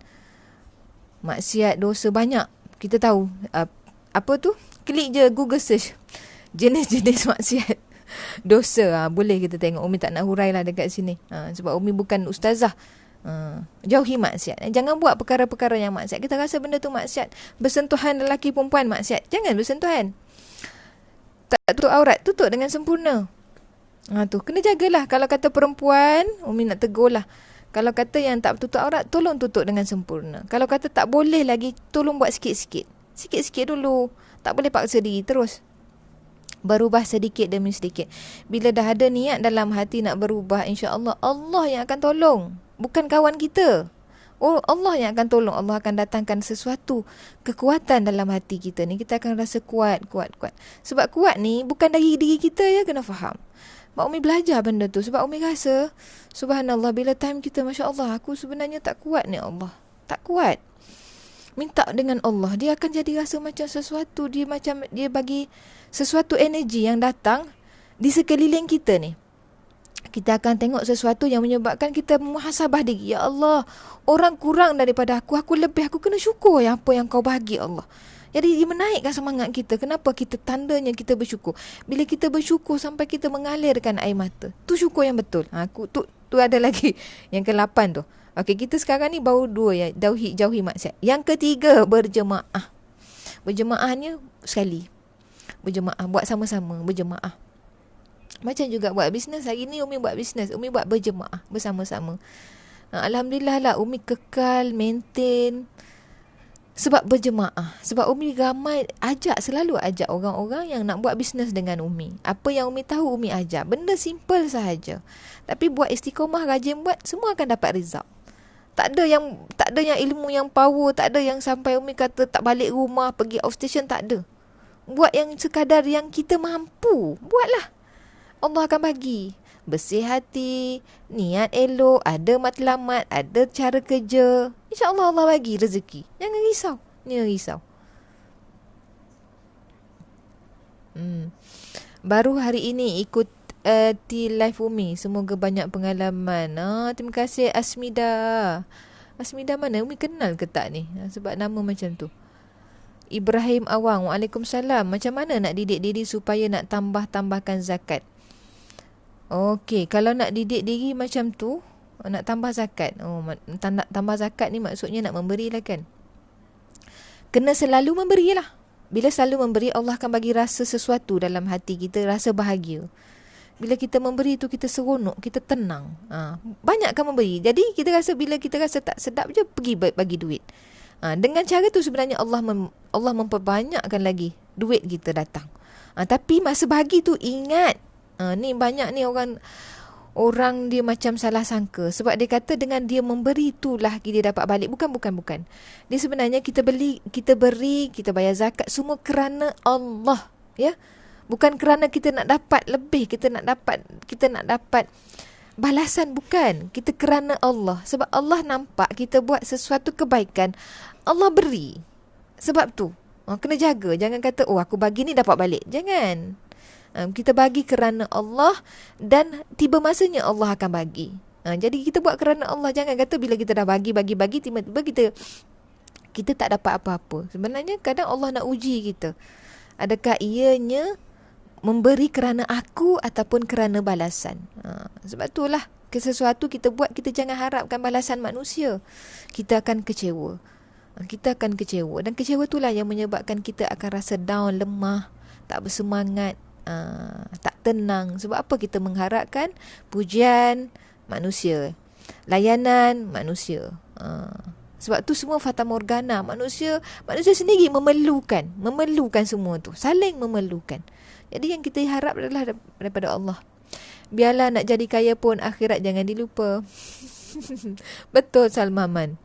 Speaker 1: Maksiat, dosa banyak. Kita tahu. Apa tu? Klik je Google search jenis-jenis maksiat, dosa. Boleh kita tengok. Umi tak nak hurailah dekat sini. Sebab Umi bukan ustazah. Jauhi maksiat. Jangan buat perkara-perkara yang maksiat. Kita rasa benda tu maksiat. Bersentuhan lelaki perempuan maksiat. Jangan bersentuhan. Tak tutup aurat, tutup dengan sempurna. Tu kena jagalah. Kalau kata perempuan, Umi nak tegur lah. Kalau kata yang tak tutup aurat, tolong tutup dengan sempurna. Kalau kata tak boleh lagi, tolong buat sikit-sikit. Sikit-sikit dulu. Tak boleh paksa diri terus. Berubah sedikit demi sedikit. Bila dah ada niat dalam hati nak berubah, insya-Allah Allah yang akan tolong. Bukan kawan kita. Oh, Allah yang akan tolong. Allah akan datangkan sesuatu kekuatan dalam hati kita ni. Kita akan rasa kuat. Sebab kuat ni bukan dari diri kita ya, kena faham. Mak Umi belajar benda tu. Sebab Umi rasa, subhanallah, bila time kita, Masya Allah, aku sebenarnya tak kuat ni Allah. Tak kuat. Minta dengan Allah, dia akan jadi rasa macam sesuatu. Dia bagi sesuatu energi yang datang di sekeliling kita ni. Kita akan tengok sesuatu yang menyebabkan kita muhasabah diri. Ya Allah, orang kurang daripada aku lebih. Aku kena syukur yang apa yang kau bagi Allah. Jadi dia menaikkan semangat kita. Kenapa? Kita tandanya kita bersyukur. Bila kita bersyukur sampai kita mengalirkan air mata. Tu syukur yang betul. Tu ada lagi. Yang ke-8 tu. Okey, kita sekarang ni baru 2 ya. Jauhi maksiat. Yang ketiga, berjemaah. Berjemaahnya sekali. Berjemaah. Buat sama-sama. Berjemaah. Macam juga buat bisnes. Hari ni Umi buat bisnes. Umi buat berjemaah bersama-sama. Alhamdulillah lah Umi kekal maintain sebab berjemaah. Sebab Umi ramai selalu ajak orang-orang yang nak buat bisnes dengan Umi. Apa yang Umi tahu Umi ajak. Benda simple sahaja. Tapi buat istiqomah, rajin buat, semua akan dapat result. Tak ada yang ilmu yang power, tak ada yang sampai Umi kata tak balik rumah, pergi outstation, tak ada. Buat yang sekadar yang kita mampu. Buatlah. Allah akan bagi. Bersih hati, niat elok, ada matlamat, ada cara kerja. InsyaAllah Allah bagi rezeki. Jangan risau. Jangan risau. Baru hari ini ikut live Umi. Semoga banyak pengalaman. Terima kasih Asmida. Asmida mana? Umi kenal ke tak ni? Sebab nama macam tu. Ibrahim Awang. Waalaikumsalam. Macam mana nak didik diri supaya nak tambahkan zakat? Okey, kalau nak didik diri macam tu, nak tambah zakat. Tambah zakat ni maksudnya nak memberilah kan. Kena selalu memberilah. Bila selalu memberi, Allah akan bagi rasa sesuatu dalam hati kita, rasa bahagia. Bila kita memberi tu, kita seronok, kita tenang. Banyakkan memberi. Jadi kita rasa, bila kita rasa tak sedap je, pergi bagi duit. Dengan cara tu sebenarnya Allah memperbanyakkan lagi duit kita datang. Tapi masa bagi tu ingat, ni banyak ni orang dia macam salah sangka. Sebab dia kata dengan dia memberi itulah dia dapat balik. Bukan. Dia sebenarnya kita beri, kita bayar zakat semua kerana Allah, ya. Bukan kerana kita nak dapat lebih, kita nak dapat balasan, bukan. Kita kerana Allah. Sebab Allah nampak kita buat sesuatu kebaikan, Allah beri. Sebab tu kena jaga. Jangan kata aku bagi ni dapat balik. Jangan. Kita bagi kerana Allah dan tiba masanya Allah akan bagi. Jadi kita buat kerana Allah. Jangan kata bila kita dah bagi tiba-tiba kita tak dapat apa-apa. Sebenarnya kadang Allah nak uji kita. Adakah ianya memberi kerana aku ataupun kerana balasan? Sebab itulah sesuatu kita buat, kita jangan harapkan balasan manusia. Kita akan kecewa. Dan kecewa itulah yang menyebabkan kita akan rasa down, lemah, tak bersemangat, tak tenang. Sebab apa? Kita mengharapkan pujian manusia, layanan manusia. Sebab tu semua fata morgana. Manusia sendiri memerlukan semua tu, saling memerlukan. Jadi yang kita harap adalah daripada Allah. Biarlah nak jadi kaya pun, akhirat jangan dilupa. Betul Salmaman.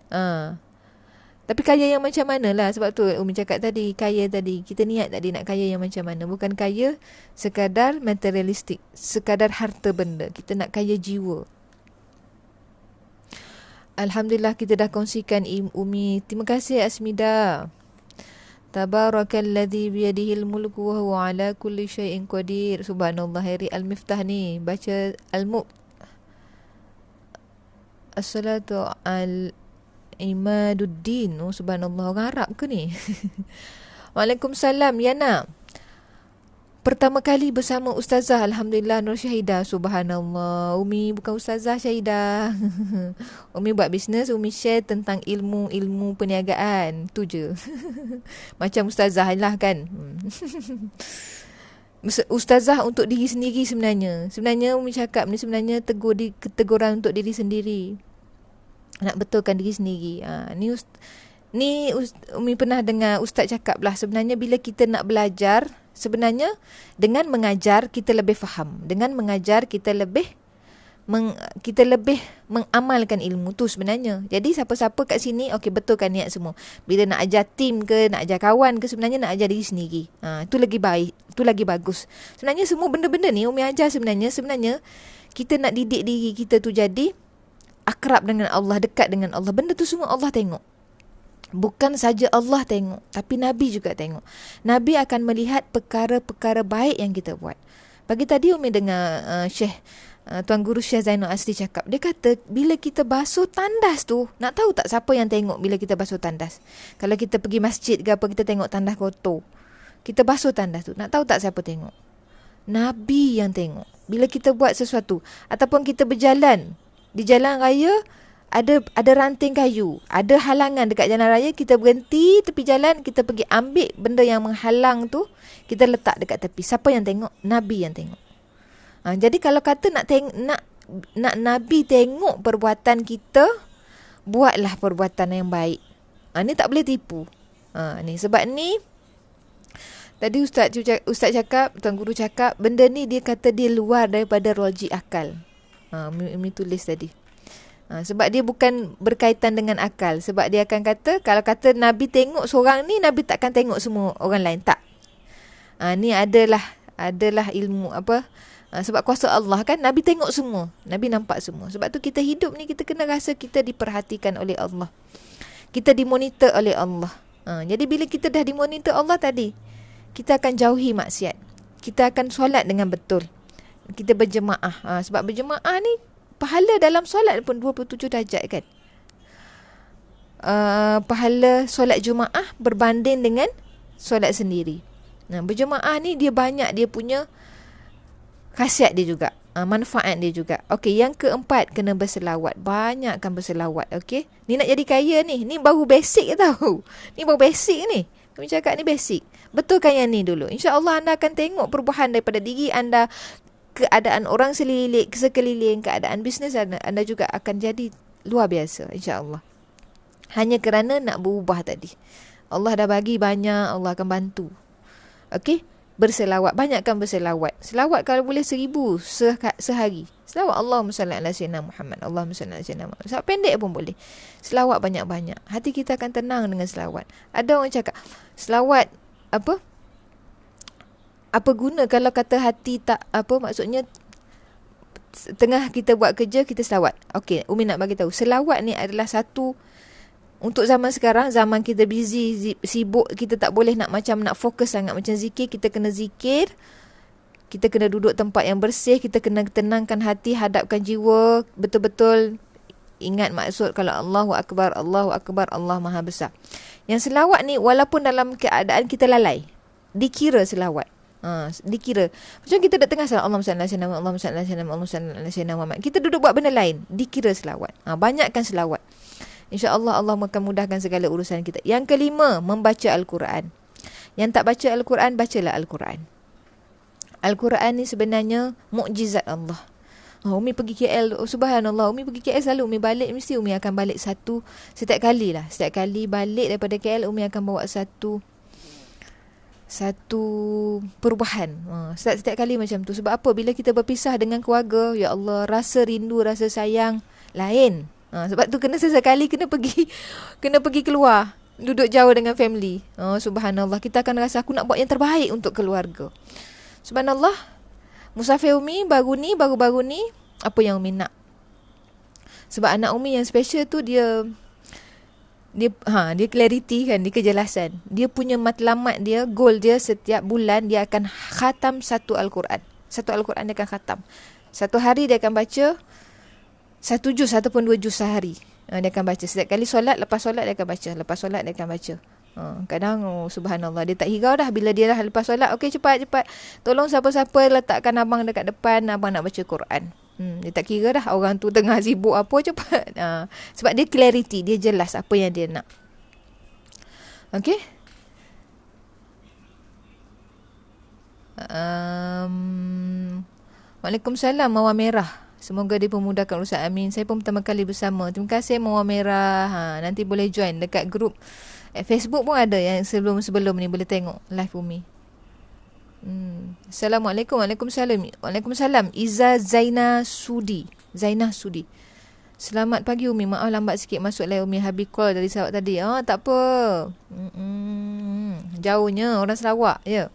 Speaker 1: Tapi kaya yang macam mana lah. Sebab tu Umi cakap tadi, kaya tadi, kita niat tadi nak kaya yang macam mana. Bukan kaya sekadar materialistik, sekadar harta benda. Kita nak kaya jiwa. Alhamdulillah kita dah kongsikan Umi. Terima kasih Asmida. Tabarakalladzi biyadihil mulku wa huwa ala kulli syai'in qadir. Subhanallah. Hari Al-Miftah ni baca As-salatu Imaduddin. Subhanallah, orang Arab ke ni? Waalaikumsalam Yana. Pertama kali bersama Ustazah, Alhamdulillah, Nur Syahidah. Subhanallah, Umi bukan Ustazah Syahidah. Umi buat bisnes, Umi share tentang ilmu perniagaan. Tu je. Macam Ustazah lah kan. Ustazah untuk diri sendiri sebenarnya. Sebenarnya Umi cakap ni sebenarnya teguran untuk diri sendiri. Nak betulkan diri sendiri. Umi pernah dengar ustaz cakap lah, sebenarnya bila kita nak belajar, sebenarnya dengan mengajar kita lebih faham. Dengan mengajar kita lebih mengamalkan ilmu tu sebenarnya. Jadi siapa-siapa kat sini, okey, betulkan niat semua. Bila nak ajar tim ke, nak ajar kawan ke, sebenarnya nak ajar diri sendiri. Itu lagi baik, itu lagi bagus. Sebenarnya semua benda-benda ni Umi ajar sebenarnya kita nak didik diri kita tu jadi akrab dengan Allah, dekat dengan Allah. Benda tu semua Allah tengok. Bukan saja Allah tengok, tapi Nabi juga tengok. Nabi akan melihat perkara-perkara baik yang kita buat. Pagi tadi Umi dengar Tuan Guru Syekh Zainul Asri cakap. Dia kata, bila kita basuh tandas tu, nak tahu tak siapa yang tengok bila kita basuh tandas? Kalau kita pergi masjid ke apa, kita tengok tandas kotor. Kita basuh tandas tu, nak tahu tak siapa tengok? Nabi yang tengok. Bila kita buat sesuatu, ataupun kita berjalan di jalan raya, ada ranting kayu, ada halangan dekat jalan raya, kita berhenti tepi jalan, kita pergi ambil benda yang menghalang tu, kita letak dekat tepi. Siapa yang tengok? Nabi yang tengok. Jadi kalau kata nak Nabi tengok perbuatan kita, buatlah perbuatan yang baik. Ni tak boleh tipu. Ni sebab ni tadi ustaz cakap, Tuan Guru cakap, benda ni dia kata dia luar daripada logik akal. Umi tulis tadi. Sebab dia bukan berkaitan dengan akal. Sebab dia akan kata, kalau kata Nabi tengok seorang ni, Nabi takkan tengok semua orang lain. Tak. Ni adalah ilmu apa? Sebab kuasa Allah kan, Nabi tengok semua. Nabi nampak semua. Sebab tu kita hidup ni, kita kena rasa kita diperhatikan oleh Allah. Kita dimonitor oleh Allah. Jadi bila kita dah dimonitor Allah tadi, kita akan jauhi maksiat. Kita akan solat dengan betul. Kita berjemaah. Sebab berjemaah ni, pahala dalam solat pun 27 darjat kan. Pahala solat Jumaah berbanding dengan solat sendiri. Berjemaah ni dia banyak, dia punya khasiat dia juga, manfaat dia juga. Okey, yang keempat, kena berselawat. Banyakkan berselawat. Okey, ni nak jadi kaya ni baru basic tau. Ni baru basic ni. Kami cakap ni basic. Betulkan yang ni dulu. InsyaAllah anda akan tengok perubahan daripada diri anda, keadaan orang sekeliling, keadaan bisnes anda juga akan jadi luar biasa, insya-Allah. Hanya kerana nak berubah tadi. Allah dah bagi banyak, Allah akan bantu. Okey, berselawat, banyakkan berselawat. Selawat kalau boleh 1000 sehari. Selawat Allahumma salli ala sayyidina Muhammad, Allahumma salli ala sayyidina Muhammad. Selawat pendek pun boleh. Selawat banyak-banyak. Hati kita akan tenang dengan selawat. Ada orang cakap, selawat apa guna kalau kata hati tak, maksudnya tengah kita buat kerja kita selawat. Okey, Umi nak bagi tahu, selawat ni adalah satu, untuk zaman sekarang, zaman kita busy, sibuk, kita tak boleh nak fokus sangat macam zikir. Kita kena zikir, kita kena duduk tempat yang bersih, kita kena tenangkan hati, hadapkan jiwa, betul-betul ingat maksud kalau Allahu Akbar, Allah Maha Besar. Yang selawat ni walaupun dalam keadaan kita lalai, dikira selawat. Dikira. Macam kita dah tengah salat, Allahumma salli ala sayyidina Muhammad, Allahumma salli ala sayyidina Muhammad, Allahumma salli ala sayyidina Muhammad. Kita duduk buat benda lain, dikira selawat. Banyakkan selawat. InsyaAllah Allah akan mudahkan segala urusan kita. Yang kelima, membaca Al-Quran. Yang tak baca Al-Quran, bacalah Al-Quran. Al-Quran ni sebenarnya mukjizat Allah. Umi pergi KL, subhanallah, Umi pergi KL selalu, Umi balik, mesti Umi akan balik setiap kali balik daripada KL, Umi akan bawa satu perubahan. Setiap kali macam tu. Sebab apa? Bila kita berpisah dengan keluarga, ya Allah, rasa rindu, rasa sayang lain. Sebab tu kena sesekali kena pergi keluar, duduk jauh dengan family. Subhanallah, kita akan rasa aku nak buat yang terbaik untuk keluarga. Subhanallah, musafir Umi baru-baru ni, apa yang Umi nak? Sebab anak Umi yang special tu dia clarity kan, dia kejelasan. Dia punya matlamat dia, goal dia, setiap bulan dia akan khatam satu Al-Quran. Satu Al-Quran dia akan khatam. Satu hari dia akan baca 1 juz ataupun 2 juz sehari. Dia akan baca. Setiap kali solat, lepas solat dia akan baca. Lepas solat dia akan baca. Kadang subhanallah, dia tak hirau dah bila dia dah lepas solat. Okey, cepat. Tolong siapa-siapa letakkan abang dekat depan, abang nak baca Quran. Dia tak kira dah orang tu tengah sibuk apa, cepat. Sebab dia clarity, dia jelas apa yang dia nak. Okey. Waalaikumsalam, mawar merah. Semoga dipermudahkan urusan. Amin. Saya pun pertama kali bersama. Terima kasih Mawar Merah. Nanti boleh join dekat grup Facebook pun ada yang sebelum-sebelum ni boleh tengok live Umi. Assalamualaikum. Waalaikumsalam. Iza Zainah Sudi. Selamat pagi Umi. Maaf lambat sikit masuk live Umi. Habis call dari Sarawak tadi. Tak apa. Jauhnya orang Sarawak. Ya.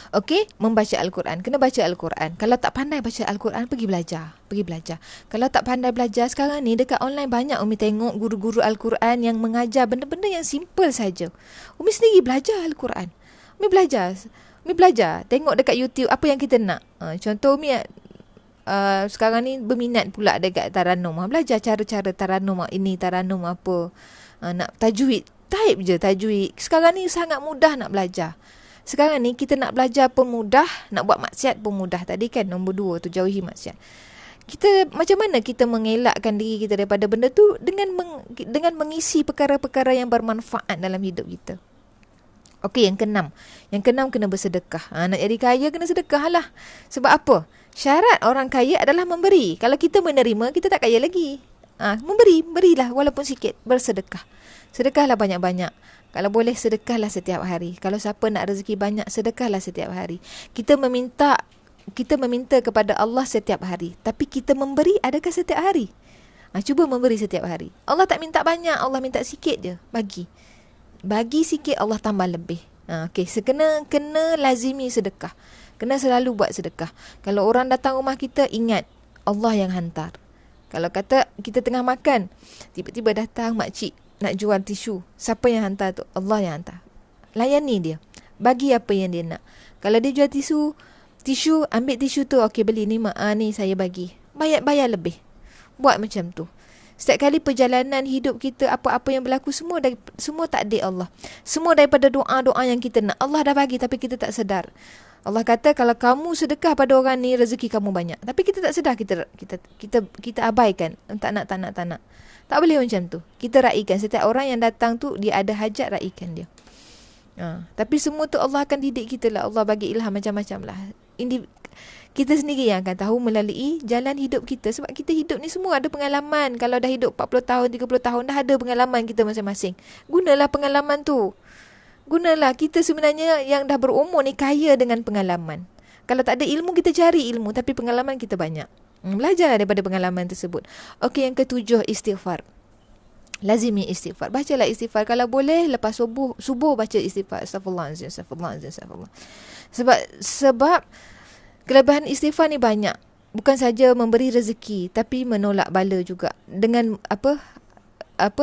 Speaker 1: Okey, membaca Al-Quran. Kena baca Al-Quran. Kalau tak pandai baca Al-Quran, pergi belajar. Kalau tak pandai belajar, sekarang ni dekat online banyak Umi tengok guru-guru Al-Quran yang mengajar benda-benda yang simple saja. Umi sendiri belajar Al-Quran. Umi belajar. Tengok dekat YouTube apa yang kita nak. Contoh Umi sekarang ni berminat pula dekat Taranum. Belajar cara-cara Taranum ini, Taranum apa. Nak tajwid. Type je tajwid. Sekarang ni sangat mudah nak belajar. Sekarang ni kita nak belajar pun mudah, nak buat maksiat pun mudah. Tadi kan nombor 2 tu, jauhi maksiat. Kita macam mana kita mengelakkan diri kita daripada benda tu dengan mengisi perkara-perkara yang bermanfaat dalam hidup kita. Okey, yang keenam. Yang keenam kena bersedekah. Nak jadi kaya kena sedekah lah. Sebab apa? Syarat orang kaya adalah memberi. Kalau kita menerima, kita tak kaya lagi. Berilah walaupun sikit. Bersedekah. Sedekahlah banyak-banyak. Kalau boleh sedekahlah setiap hari. Kalau siapa nak rezeki banyak, sedekahlah setiap hari. Kita meminta kepada Allah setiap hari. Tapi kita memberi adakah setiap hari? Cuba memberi setiap hari. Allah tak minta banyak, Allah minta sikit je. Bagi sikit, Allah tambah lebih. Okey, kena lazimi sedekah. Kena selalu buat sedekah. Kalau orang datang rumah kita, ingat Allah yang hantar. Kalau kata kita tengah makan, tiba-tiba datang makcik nak jual tisu. Siapa yang hantar tu? Allah yang hantar. Layani dia. Bagi apa yang dia nak. Kalau dia jual tisu, ambil tisu tu. Okey, beli ni, ni saya bagi. Bayar lebih. Buat macam tu. Setiap kali perjalanan hidup kita, apa-apa yang berlaku, semua takdir Allah. Semua daripada doa-doa yang kita nak. Allah dah bagi tapi kita tak sedar. Allah kata kalau kamu sedekah pada orang ni, rezeki kamu banyak. Tapi kita tak sedar, kita abaikan. Tak nak. Tak boleh macam tu. Kita raikan. Setiap orang yang datang tu, dia ada hajat, raikan dia. Tapi semua tu Allah akan didik kita lah. Allah bagi ilham macam-macam lah. Kita sendiri yang akan tahu melalui jalan hidup kita. Sebab kita hidup ni semua ada pengalaman. Kalau dah hidup 40 tahun, 30 tahun, dah ada pengalaman kita masing-masing. Gunalah pengalaman tu. Gunalah. Kita sebenarnya yang dah berumur ni kaya dengan pengalaman. Kalau tak ada ilmu, kita cari ilmu. Tapi pengalaman kita banyak. Belajarlah daripada pengalaman tersebut. Okey, yang ketujuh, istighfar. Lazimi istighfar. Bacalah istighfar. Kalau boleh, lepas subuh baca istighfar. Astaghfirullahaladzim. Sebab kelebihan istighfar ni banyak. Bukan saja memberi rezeki, tapi menolak bala juga. Dengan apa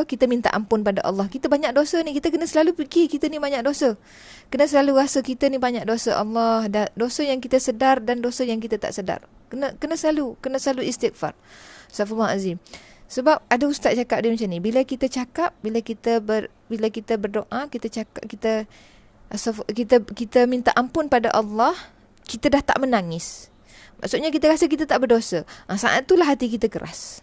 Speaker 1: kita minta ampun pada Allah. Kita banyak dosa ni. Kita kena selalu fikir kita ni banyak dosa. Kena selalu rasa kita ni banyak dosa. Allah, dosa yang kita sedar dan dosa yang kita tak sedar. Kena selalu istighfar. Astaghfirullahaladzim. Sebab ada ustaz cakap dia macam ni. Bila kita berdoa, kita minta ampun pada Allah, kita dah tak menangis. Maksudnya kita rasa kita tak berdosa. Saat itulah hati kita keras.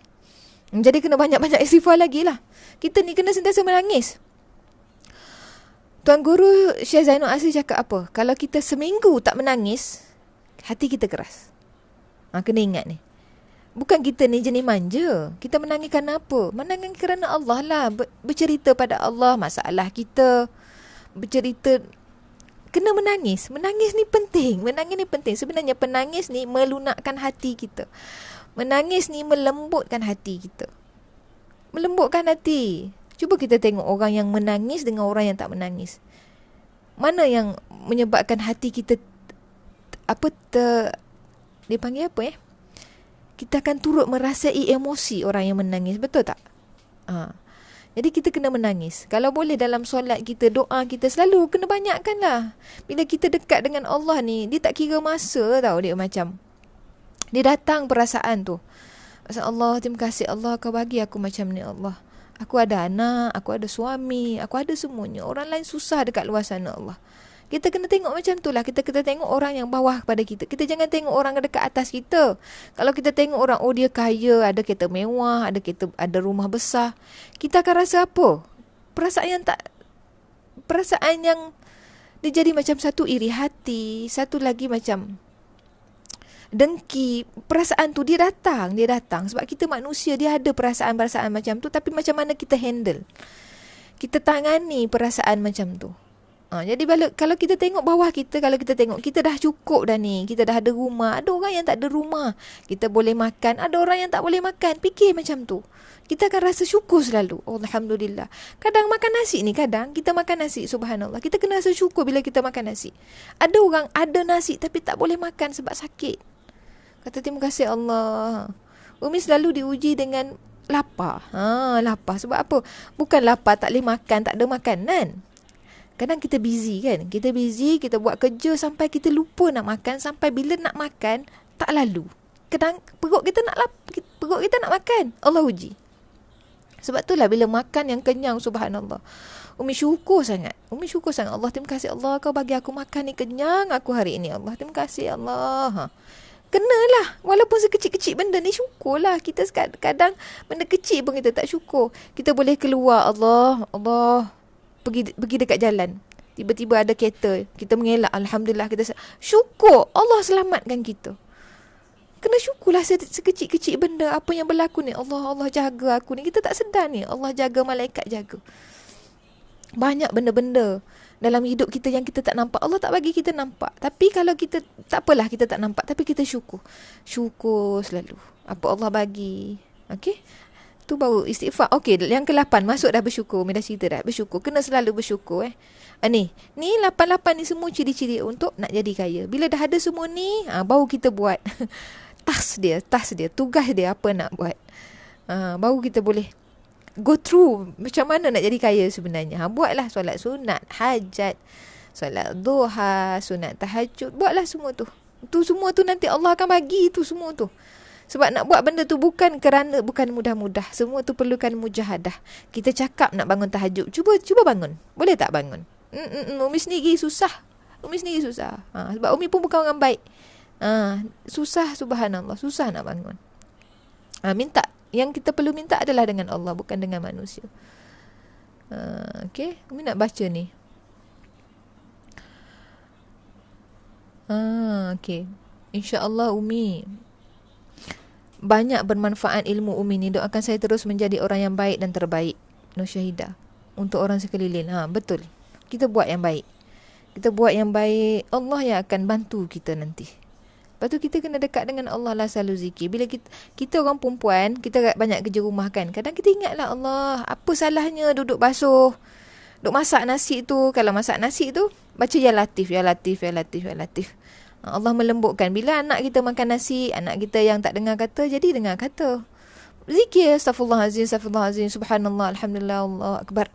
Speaker 1: Jadi kena banyak-banyak istighfar lagi lah. Kita ni kena sentiasa menangis. Tuan Guru Syekh Zainul Asri cakap apa? Kalau kita seminggu tak menangis, hati kita keras. Kena ingat ni. Bukan kita ni jenis manja. Kita menangis kerana apa? Menangis kerana Allah lah. Bercerita pada Allah masalah kita. Bercerita. Kena menangis. Menangis ni penting. Sebenarnya penangis ni melunakkan hati kita. Menangis ni melembutkan hati kita. Melembutkan hati. Cuba kita tengok orang yang menangis dengan orang yang tak menangis. Mana yang menyebabkan hati kita dia panggil apa kita akan turut merasai emosi orang yang menangis. Betul tak? Jadi kita kena menangis. Kalau boleh dalam solat kita, doa kita selalu kena banyakkan lah. Bila kita dekat dengan Allah ni, dia tak kira masa tau. Dia macam dia datang perasaan tu. Allah, terima kasih Allah kau bagi aku macam ni Allah. Aku ada anak, aku ada suami, aku ada semuanya. Orang lain susah dekat luar sana Allah. Kita kena tengok macam tu lah. Kita kena tengok orang yang bawah pada kita. Kita jangan tengok orang dekat atas kita. Kalau kita tengok orang, oh dia kaya, ada kereta mewah, ada rumah besar, kita akan rasa apa? Perasaan yang dia jadi macam satu iri hati, satu lagi macam dengki, perasaan tu dia datang. Sebab kita manusia, dia ada perasaan-perasaan macam tu, tapi macam mana kita handle, kita tangani perasaan macam tu. Jadi kalau kita tengok bawah kita, kalau kita tengok kita dah cukup dah ni, kita dah ada rumah, ada orang yang tak ada rumah, kita boleh makan, ada orang yang tak boleh makan, fikir macam tu, kita akan rasa syukur selalu. Alhamdulillah. Kadang makan nasi ni, kadang kita makan nasi, subhanallah, kita kena rasa syukur bila kita makan nasi. Ada orang ada nasi tapi tak boleh makan sebab sakit, kata terima kasih Allah. Umi selalu diuji dengan lapar. Lapar sebab apa? Bukan lapar tak boleh makan, tak ada makanan. Kadang kita busy kan, kita buat kerja sampai kita lupa nak makan, sampai bila nak makan tak lalu. Kadang perut kita nak makan, Allah uji. Sebab itulah bila makan yang kenyang, subhanallah, Umi syukur sangat. Allah, terima kasih Allah, kau bagi aku makan ni kenyang aku hari ini. Allah, terima kasih Allah. Kenalah, walaupun sekecil-kecil benda ni, syukurlah. Kita kadang benda kecil pun kita tak syukur. Kita boleh keluar, Allah pergi dekat jalan, tiba-tiba ada kereta, kita mengelak, alhamdulillah, kita syukur Allah selamatkan kita. Kena syukurlah sekecil-kecil benda apa yang berlaku ni. Allah jaga aku ni, kita tak sedar ni, Allah jaga, malaikat jaga. Banyak benda-benda dalam hidup kita yang kita tak nampak, Allah tak bagi kita nampak. Tapi kalau kita, tak apalah kita tak nampak, tapi kita syukur selalu apa Allah bagi. Okey, tu baru istighfar. Okey, yang ke-8 masuk dah bersyukur. Umi dah cerita dah bersyukur. Kena selalu bersyukur Ni 8 ni semua ciri-ciri untuk nak jadi kaya. Bila dah ada semua ni, baru kita buat task dia, tugas dia apa nak buat. Baru kita boleh go through macam mana nak jadi kaya sebenarnya. Buatlah solat sunat, hajat, solat duha, sunat tahajud. Buatlah semua tu. Tu semua tu nanti Allah akan bagi tu semua tu. Sebab nak buat benda tu bukan mudah-mudah. Semua tu perlukan mujahadah. Kita cakap nak bangun tahajud, cuba bangun. Boleh tak bangun? Umi sendiri susah. Sebab Umi pun bukan orang baik. Susah, subhanallah, susah nak bangun. Minta. Yang kita perlu minta adalah dengan Allah, bukan dengan manusia. Okey, Umi nak baca ni. Okey. InsyaAllah Umi banyak bermanfaat ilmu Umi ni. Doakan saya terus menjadi orang yang baik dan terbaik. Nur Syahidah. Untuk orang sekeliling. Betul. Kita buat yang baik. Allah yang akan bantu kita nanti. Lepas tu kita kena dekat dengan Allah lah, selalu zikir. Bila kita orang perempuan, kita banyak kerja rumah kan. Kadang kita ingatlah Allah, apa salahnya duduk basuh, duduk masak nasi tu. Kalau masak nasi tu, baca Ya Latif. Allah melembutkan. Bila anak kita makan nasi, anak kita yang tak dengar kata, jadi dengar kata. Zikir, astaghfirullahalazim, subhanallah, alhamdulillah, Allah akbar.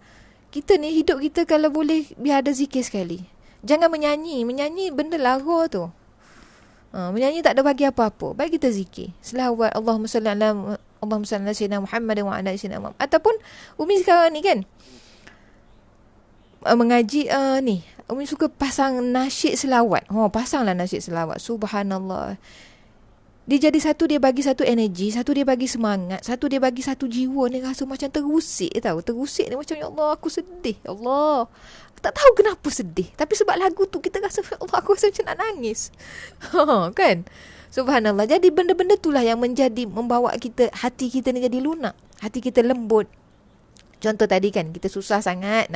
Speaker 1: Kita ni, hidup kita kalau boleh, biar ada zikir sekali. Jangan menyanyi benda lara tu. Menyanyi tak ada bagi apa-apa. Bagi kita zikir. Selawat, Allahumma salli ala sayyidina Muhammad wa ala sayyidina Muhammad. Ataupun Umi sekarang ni kan, mengaji ni, Umi suka pasang nasyid selawat. Pasanglah nasyid selawat. Subhanallah. Dia jadi satu, dia bagi satu energi, satu dia bagi semangat, satu dia bagi satu jiwa ni rasa macam terusik tahu. Terusik ni macam, ya Allah, aku sedih. Ya Allah, tak tahu kenapa sedih. Tapi sebab lagu tu kita rasa, ya Allah, aku rasa macam nak nangis. Kan? Subhanallah. Jadi benda-benda itulah yang membawa kita, hati kita ni jadi lunak. Hati kita lembut. Contoh tadi kan, kita susah sangat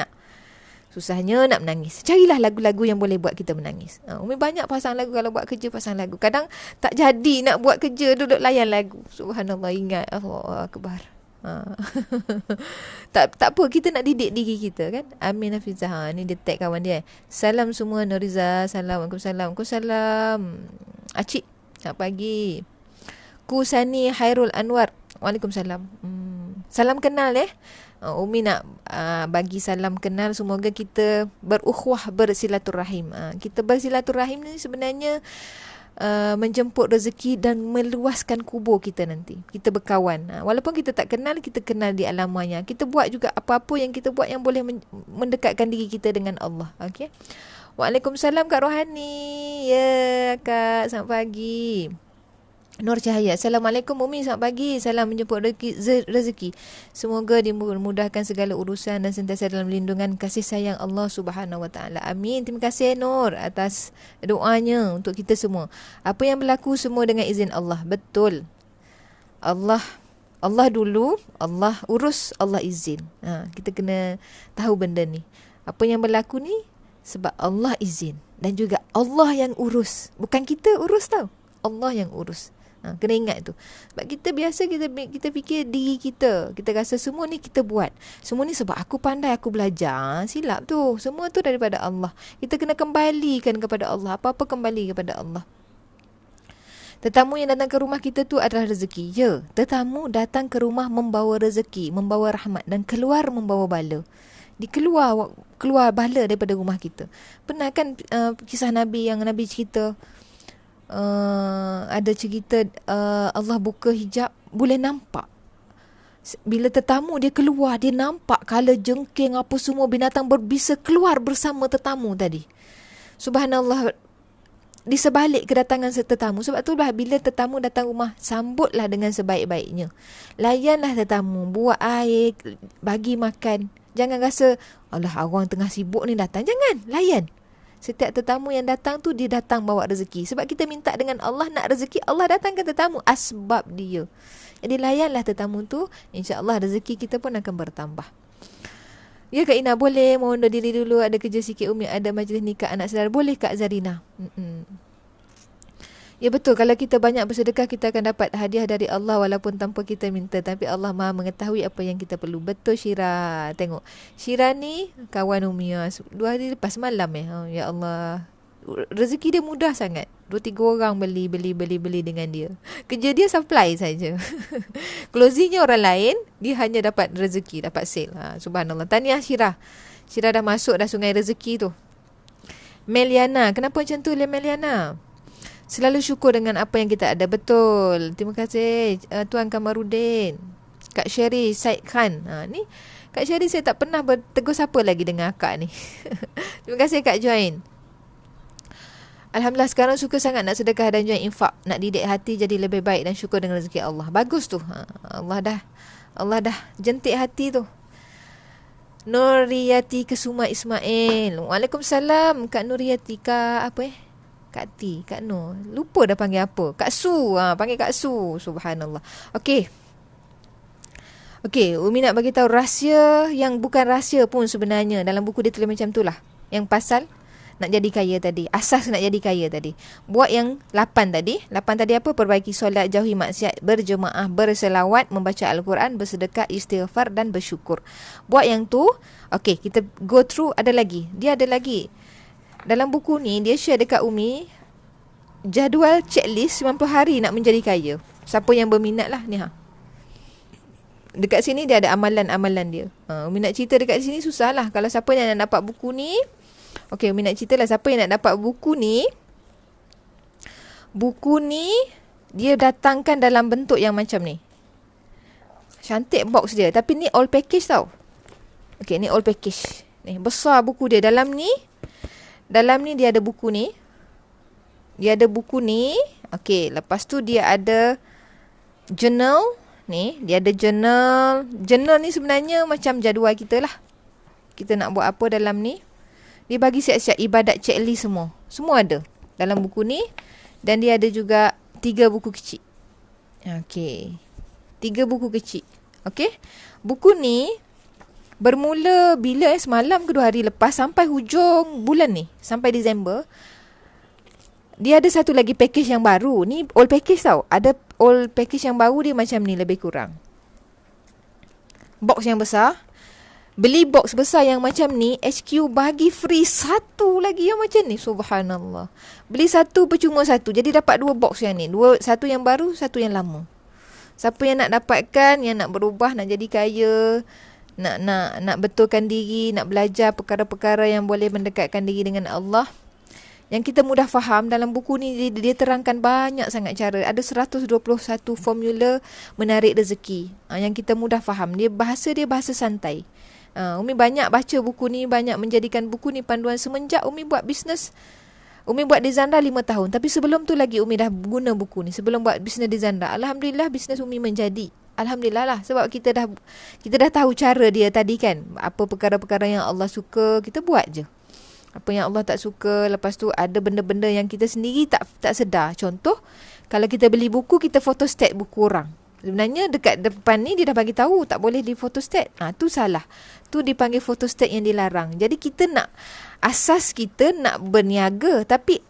Speaker 1: susahnya nak menangis. Carilah lagu-lagu yang boleh buat kita menangis. Umi banyak pasang lagu. Kalau buat kerja pasang lagu. Kadang tak jadi nak buat kerja, duduk layan lagu. Subhanallah, ingat Allah akbar. tak apa, kita nak didik diri kita kan. Amin Hafizah. Ni dia tag kawan dia. Salam semua, Nuriza. Waalaikumsalam. Acik, selamat pagi. Kusani Hairul Anwar. Waalaikumsalam. Salam kenal Umi nak bagi salam kenal. Semoga kita berukhuwah, bersilaturahim. Kita bersilaturahim ni sebenarnya menjemput rezeki dan meluaskan kubur kita nanti. Kita berkawan. Walaupun kita tak kenal, kita kenal di alam maya. Kita buat juga apa-apa yang kita buat yang boleh mendekatkan diri kita dengan Allah. Okey. Waalaikumsalam Kak Rohani. Ya Kak, selamat pagi. Nur Cahaya. Assalamualaikum Umi, selamat pagi. Salam menjemput rezeki. Semoga dimudahkan segala urusan dan sentiasa dalam lindungan kasih sayang Allah Subhanahu Wa Taala. Amin. Terima kasih Nur atas doanya untuk kita semua. Apa yang berlaku semua dengan izin Allah. Betul. Allah dulu, Allah urus, Allah izin. Kita kena tahu benda ni. Apa yang berlaku ni sebab Allah izin dan juga Allah yang urus. Bukan kita urus tau. Allah yang urus. Kena ingat tu. Sebab kita biasa kita fikir diri kita. Kita rasa semua ni kita buat. Semua ni sebab aku pandai, aku belajar. Silap tu. Semua tu daripada Allah. Kita kena kembalikan kepada Allah. Apa-apa kembali kepada Allah. Tetamu yang datang ke rumah kita tu adalah rezeki. Ya, tetamu datang ke rumah membawa rezeki, membawa rahmat dan keluar membawa bala. Keluar bala daripada rumah kita. Pernah kan kisah Nabi yang Nabi cerita, ada cerita Allah buka hijab, boleh nampak. Bila tetamu dia keluar, dia nampak kala jengking apa semua binatang berbisa keluar bersama tetamu tadi. Subhanallah, di sebalik kedatangan tetamu. Sebab tu bila tetamu datang rumah, sambutlah dengan sebaik-baiknya. Layanlah tetamu, buat air, bagi makan. Jangan rasa, alah orang tengah sibuk ni datang. Jangan, layan. Setiap tetamu yang datang tu, dia datang bawa rezeki. Sebab kita minta dengan Allah nak rezeki, Allah datangkan tetamu, asbab dia. Jadi layanlah tetamu tu, insya-Allah rezeki kita pun akan bertambah. Ya Kak Ina, boleh mohon diri dulu, ada kerja sikit Umi, ada majlis nikah anak saudara. Boleh Kak Zarina? Ya betul, kalau kita banyak bersedekah, kita akan dapat hadiah dari Allah walaupun tanpa kita minta. Tapi Allah Maha mengetahui apa yang kita perlu. Betul Syira. Tengok, Syira ni kawan Umi 2 hari lepas malam ya Allah, rezeki dia mudah sangat. 2-3 orang beli dengan dia. Kerja dia supply saja. Closingnya orang lain, dia hanya dapat rezeki, dapat sale. Subhanallah. Tahniah Syira. Syira dah masuk dah sungai rezeki tu. Meliana, kenapa macam tu Meliana? Selalu syukur dengan apa yang kita ada. Betul. Terima kasih Tuan Kamarudin. Kak Sherry Said Khan. Ni Kak Sherry saya tak pernah bertegur siapa lagi dengan akak ni. Terima kasih Kak Join. Alhamdulillah sekarang suka sangat nak sedekah dan join infak. Nak didik hati jadi lebih baik dan syukur dengan rezeki Allah. Bagus tu. Allah dah jentik hati tu. Nuriyati Kesuma Ismail. Waalaikumsalam Kak Nuriyati. Kak apa Kak T, Kak Nur. Lupa dah panggil apa. Kak Su. Panggil Kak Su. Subhanallah. Okey, Umi nak bagi tahu rahsia yang bukan rahsia pun sebenarnya. Dalam buku dia tulis macam tu lah. Yang pasal nak jadi kaya tadi. Asas nak jadi kaya tadi. Buat yang 8 tadi. 8 tadi apa? Perbaiki solat, jauhi maksiat, berjemaah, berselawat, membaca Al-Quran, bersedekah, istighfar dan bersyukur. Buat yang tu. Okey, kita go through. Ada lagi. Dia ada lagi. Dalam buku ni, dia share dekat Umi jadual checklist 90 hari nak menjadi kaya. Siapa yang berminat lah ni Dekat sini dia ada amalan-amalan dia. Umi nak cerita dekat sini susah lah. Kalau siapa yang nak dapat buku ni, okey, Umi nak cerita lah. Siapa yang nak dapat buku ni, dia datangkan dalam bentuk yang macam ni. Cantik box dia. Tapi ni all package tau. Okey, ni all package. Ni besar buku dia. Dalam ni dia ada buku ni. Okey, lepas tu dia ada journal ni. Dia ada journal. Journal ni sebenarnya macam jadual kita lah. Kita nak buat apa dalam ni. Dia bagi siap-siap ibadat checklist semua. Semua ada dalam buku ni. Dan dia ada juga 3 buku kecil. Okey, 3 buku kecil. Okey, buku ni bermula bila semalam ke 2 hari lepas sampai hujung bulan ni, sampai Disember. Dia ada satu lagi package yang baru. Ni all package tau. Ada all package yang baru, dia macam ni lebih kurang. Box yang besar. Beli box besar yang macam ni, HQ bagi free satu lagi yang macam ni. Subhanallah. Beli satu percuma satu. Jadi dapat 2 box yang ni. Satu yang baru, satu yang lama. Siapa yang nak dapatkan, yang nak berubah, nak jadi kaya, nak betulkan diri, nak belajar perkara-perkara yang boleh mendekatkan diri dengan Allah, yang kita mudah faham. Dalam buku ni dia terangkan banyak sangat cara. Ada 121 formula menarik rezeki yang kita mudah faham. Bahasa dia bahasa santai. Umi banyak baca buku ni, banyak menjadikan buku ni panduan semenjak Umi buat bisnes Umi buat di Zandra 5 tahun. Tapi sebelum tu lagi Umi dah guna buku ni. Sebelum buat bisnes di Zandra. Alhamdulillah bisnes Umi menjadi. Alhamdulillah lah. Sebab kita dah tahu cara dia tadi kan. Apa perkara-perkara yang Allah suka, kita buat je. Apa yang Allah tak suka. Lepas tu ada benda-benda yang kita sendiri tak sedar. Contoh, kalau kita beli buku, kita photostat buku orang. Sebenarnya dekat depan ni dia dah bagi tahu tak boleh di photostat. Tu salah. Tu dipanggil photostat yang dilarang. Jadi kita asas kita nak berniaga, tapi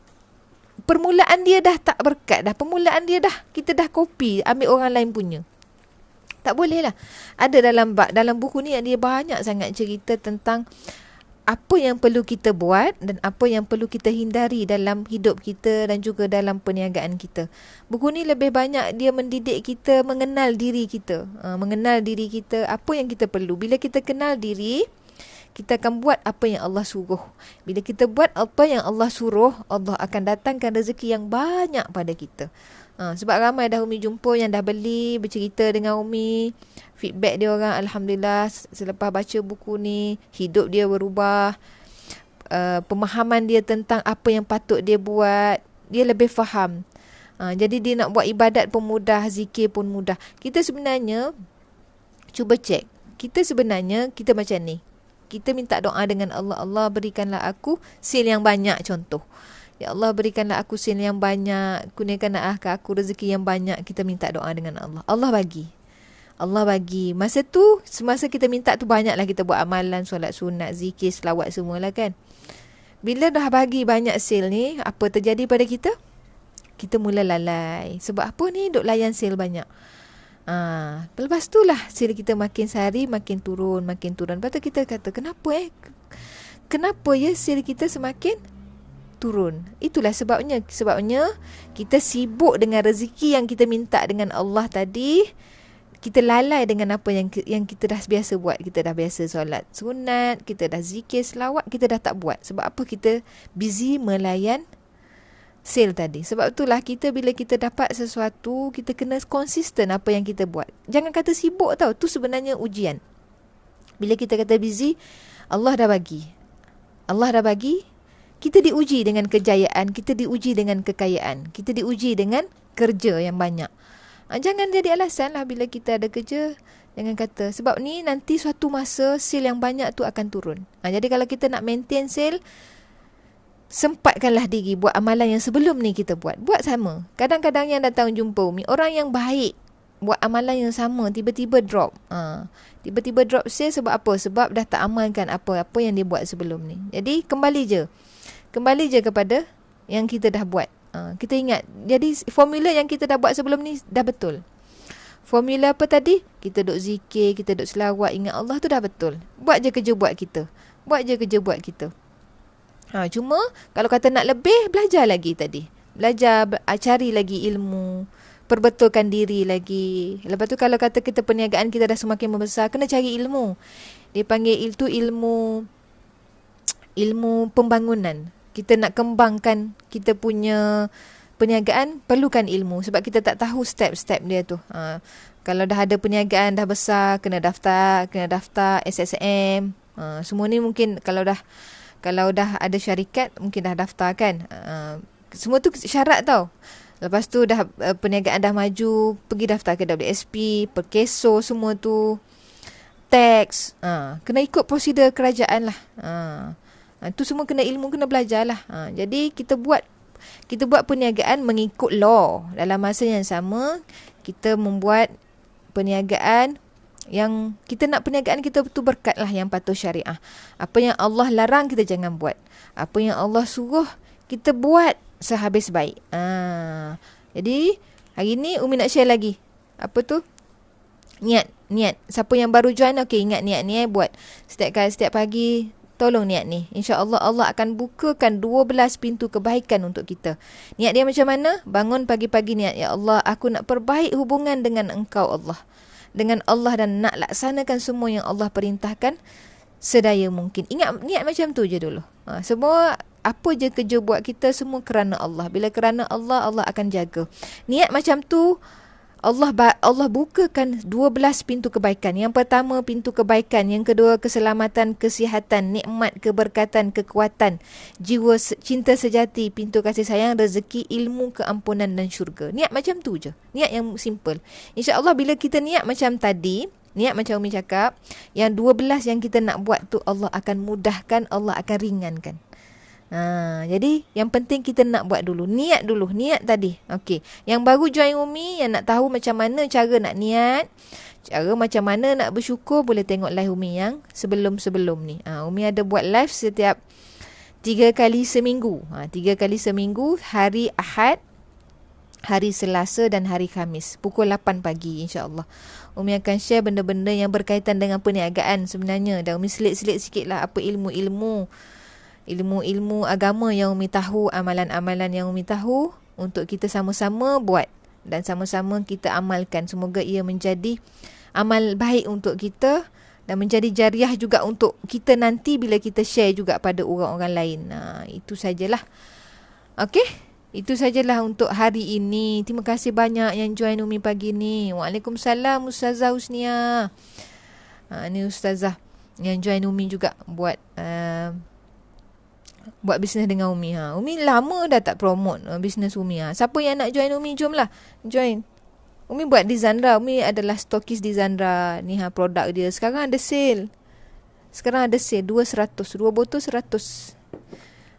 Speaker 1: permulaan dia dah tak berkat dah. Permulaan dia kita dah copy, ambil orang lain punya. Tak boleh lah. Ada dalam buku ni dia banyak sangat cerita tentang apa yang perlu kita buat dan apa yang perlu kita hindari dalam hidup kita dan juga dalam perniagaan kita. Buku ni lebih banyak dia mendidik kita mengenal diri kita. Mengenal diri kita, apa yang kita perlu. Bila kita kenal diri, kita akan buat apa yang Allah suruh. Bila kita buat apa yang Allah suruh, Allah akan datangkan rezeki yang banyak pada kita. Sebab ramai dah Umi jumpa yang dah beli, bercerita dengan Umi. Feedback dia orang, Alhamdulillah, selepas baca buku ni, hidup dia berubah. Pemahaman dia tentang apa yang patut dia buat, dia lebih faham. Jadi dia nak buat ibadat pun mudah, zikir pun mudah. Kita sebenarnya, cuba cek. Kita macam ni. Kita minta doa dengan Allah. Allah berikanlah aku sil yang banyak, contoh. Ya Allah, berikanlah aku sil yang banyak. Kurniakanlah aku rezeki yang banyak. Kita minta doa dengan Allah. Allah bagi. Masa tu, semasa kita minta tu banyaklah kita buat amalan, solat sunat, zikir, selawat semualah kan. Bila dah bagi banyak sil ni, apa terjadi pada kita? Kita mula lalai. Sebab apa ni? Duk layan sil banyak. Lepas tu lah sil kita makin sehari makin turun. Lepas tu kita kata, kenapa ya sil kita semakin turun? Itulah sebabnya kita sibuk dengan rezeki yang kita minta dengan Allah tadi. Kita lalai dengan apa yang kita dah biasa buat. Kita dah biasa solat sunat, kita dah zikir, selawat, kita dah tak buat. Sebab apa? Kita busy melayan sale tadi. Sebab itulah bila kita dapat sesuatu, kita kena konsisten apa yang kita buat. Jangan kata sibuk tau. Tu sebenarnya ujian. Bila kita kata busy, Allah dah bagi. Kita diuji dengan kejayaan, kita diuji dengan kekayaan, kita diuji dengan kerja yang banyak. Jangan jadi alasan lah bila kita ada kerja. Jangan kata, sebab ni nanti suatu masa sale yang banyak tu akan turun. Jadi kalau kita nak maintain sale, sempatkanlah diri buat amalan yang sebelum ni kita buat. Buat sama. Kadang-kadang yang datang jumpa Umi, orang yang baik buat amalan yang sama, tiba-tiba drop. Tiba-tiba drop sale sebab apa? Sebab dah tak amalkan apa-apa yang dia buat sebelum ni. Jadi kembali je kepada yang kita dah buat. Kita ingat. Jadi formula yang kita dah buat sebelum ni dah betul. Formula apa tadi? Kita duk zikir, kita duk selawat, ingat Allah tu dah betul. Buat je kerja buat kita. Cuma kalau kata nak lebih, belajar lagi tadi. Cari lagi ilmu, perbetulkan diri lagi. Lepas tu kalau kata kita perniagaan kita dah semakin membesar, kena cari ilmu. Dia panggil itu ilmu pembangunan. Kita nak kembangkan kita punya perniagaan, perlukan ilmu. Sebab kita tak tahu step-step dia tu. Kalau dah ada perniagaan, dah besar, kena daftar SSM. Semua ni mungkin kalau dah ada syarikat, mungkin dah daftar kan. Semua tu syarat tau. Lepas tu dah perniagaan dah maju, pergi daftar ke WSP, perkeso semua tu. Tax. Kena ikut prosedur kerajaan lah. Tu semua kena ilmu, kena belajar lah. Jadi kita buat perniagaan mengikut law. Dalam masa yang sama, kita membuat perniagaan yang kita nak perniagaan kita tu berkat lah, yang patuh syariah. Apa yang Allah larang kita jangan buat. Apa yang Allah suruh kita buat sehabis baik. Jadi hari ni Umi nak share lagi. Apa tu? Niat. Siapa yang baru join, ingat niat ni buat. Setiap pagi tolong niat ni. InsyaAllah Allah akan bukakan 12 pintu kebaikan untuk kita. Niat dia macam mana? Bangun pagi-pagi niat, ya Allah, aku nak perbaik hubungan dengan Engkau Allah. Dengan Allah, dan nak laksanakan semua yang Allah perintahkan sedaya mungkin. Ingat niat macam tu je dulu. Semua apa je kerja buat kita semua kerana Allah. Bila kerana Allah, Allah akan jaga. Niat macam tu, Allah bukakan 12 pintu kebaikan. Yang pertama pintu kebaikan, yang kedua keselamatan, kesihatan, nikmat, keberkatan, kekuatan, jiwa cinta sejati, pintu kasih sayang, rezeki, ilmu, keampunan dan syurga. Niat macam tu je. Niat yang simple. InsyaAllah bila kita niat macam tadi, niat macam Umi cakap, yang 12 yang kita nak buat tu Allah akan mudahkan, Allah akan ringankan. Jadi yang penting kita nak buat dulu. Niat dulu. Niat tadi. Okey. Yang baru join Umi, yang nak tahu macam mana cara nak niat, cara macam mana nak bersyukur, boleh tengok live Umi yang sebelum-sebelum ni. Umi ada buat live setiap 3 kali seminggu. 3 kali seminggu, hari Ahad, hari Selasa dan hari Khamis. Pukul 8 pagi insya-Allah. Umi akan share benda-benda yang berkaitan dengan perniagaan sebenarnya. Dan Umi selit-selit sikit lah apa ilmu-ilmu agama yang Umi tahu, amalan-amalan yang Umi tahu, untuk kita sama-sama buat dan sama-sama kita amalkan. Semoga ia menjadi amal baik untuk kita dan menjadi jariah juga untuk kita nanti bila kita share juga pada orang-orang lain. Itu sajalah. Okey, itu sajalah untuk hari ini. Terima kasih banyak yang join Umi pagi ni. Waalaikumsalam Ustazah Husnia. Ni Ustazah yang join Umi juga buat bisnes dengan Umi. Umi lama dah tak promote bisnes Umi. Siapa yang nak join Umi, jomlah join. Umi buat di Zandra. Umi adalah stokis di Zandra. Ni produk dia. Sekarang ada sale. 200. 2 botol 100.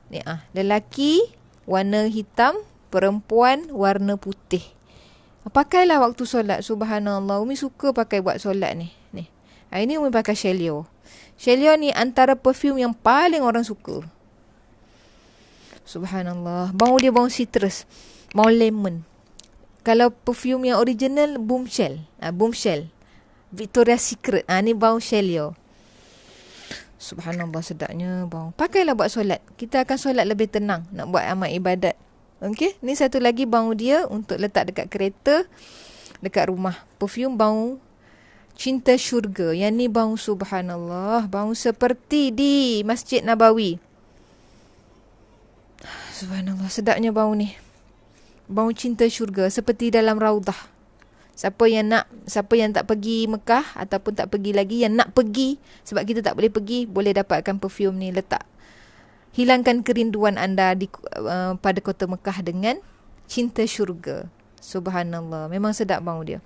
Speaker 1: Ni lelaki warna hitam, perempuan warna putih. Pakailah waktu solat. Subhanallah. Umi suka pakai buat solat ni. Hari ni Umi pakai Shelio. Shelio ni antara perfume yang paling orang suka. Subhanallah. Bau dia bau citrus, bau lemon. Kalau perfume yang original Bombshell. Victoria's Secret. Ni bau Shelio. Subhanallah, sedapnya bau. Pakailah buat solat. Kita akan solat lebih tenang, nak buat amal ibadat. Okey, ni satu lagi bau dia untuk letak dekat kereta, dekat rumah. Perfume bau cinta syurga. Yang ni bau subhanallah, bau seperti di Masjid Nabawi. Subhanallah, sedapnya bau ni. Bau cinta syurga seperti dalam raudah. Siapa yang tak pergi Mekah ataupun tak pergi lagi, yang nak pergi sebab kita tak boleh pergi, boleh dapatkan perfume ni, letak. Hilangkan kerinduan anda pada kota Mekah dengan cinta syurga. Subhanallah, memang sedap bau dia.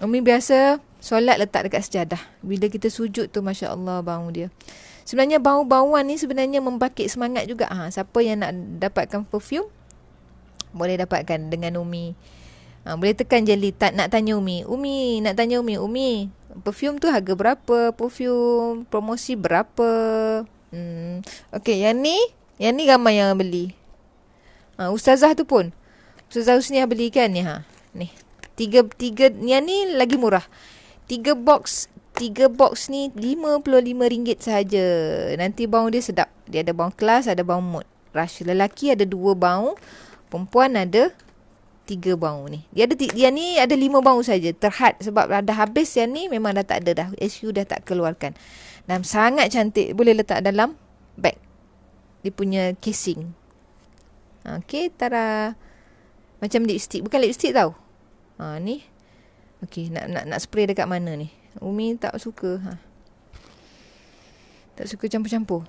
Speaker 1: Umi biasa solat letak dekat sejadah. Bila kita sujud tu, Masya Allah, bau dia. Sebenarnya bau-bauan ni sebenarnya membangkit semangat juga. Siapa yang nak dapatkan perfume, boleh dapatkan dengan Umi. Boleh tekan jeli, nak tanya Umi. Umi, perfume tu harga berapa? Perfume promosi berapa? Okey, yang ni ramai yang beli. Ustazah tu pun. Ustazah Husniah beli kan ni. Ni. Tiga, yang ni lagi murah. 3 box ni RM55 sahaja. Nanti bau dia sedap. Dia ada bau kelas, ada bau mood. Rush. Lelaki ada 2 bau, perempuan ada 3 bau ni. Dia ni ada 5 bau saja. Terhad sebab dah habis yang ni, memang dah tak ada dah. SU dah tak keluarkan. Dan sangat cantik. Boleh letak dalam bag. Dia punya casing. Okey, tara. Macam lipstick. Bukan lipstick tau. Ni. Okey, nak spray dekat mana ni? Umi tak suka. Tak suka campur-campur.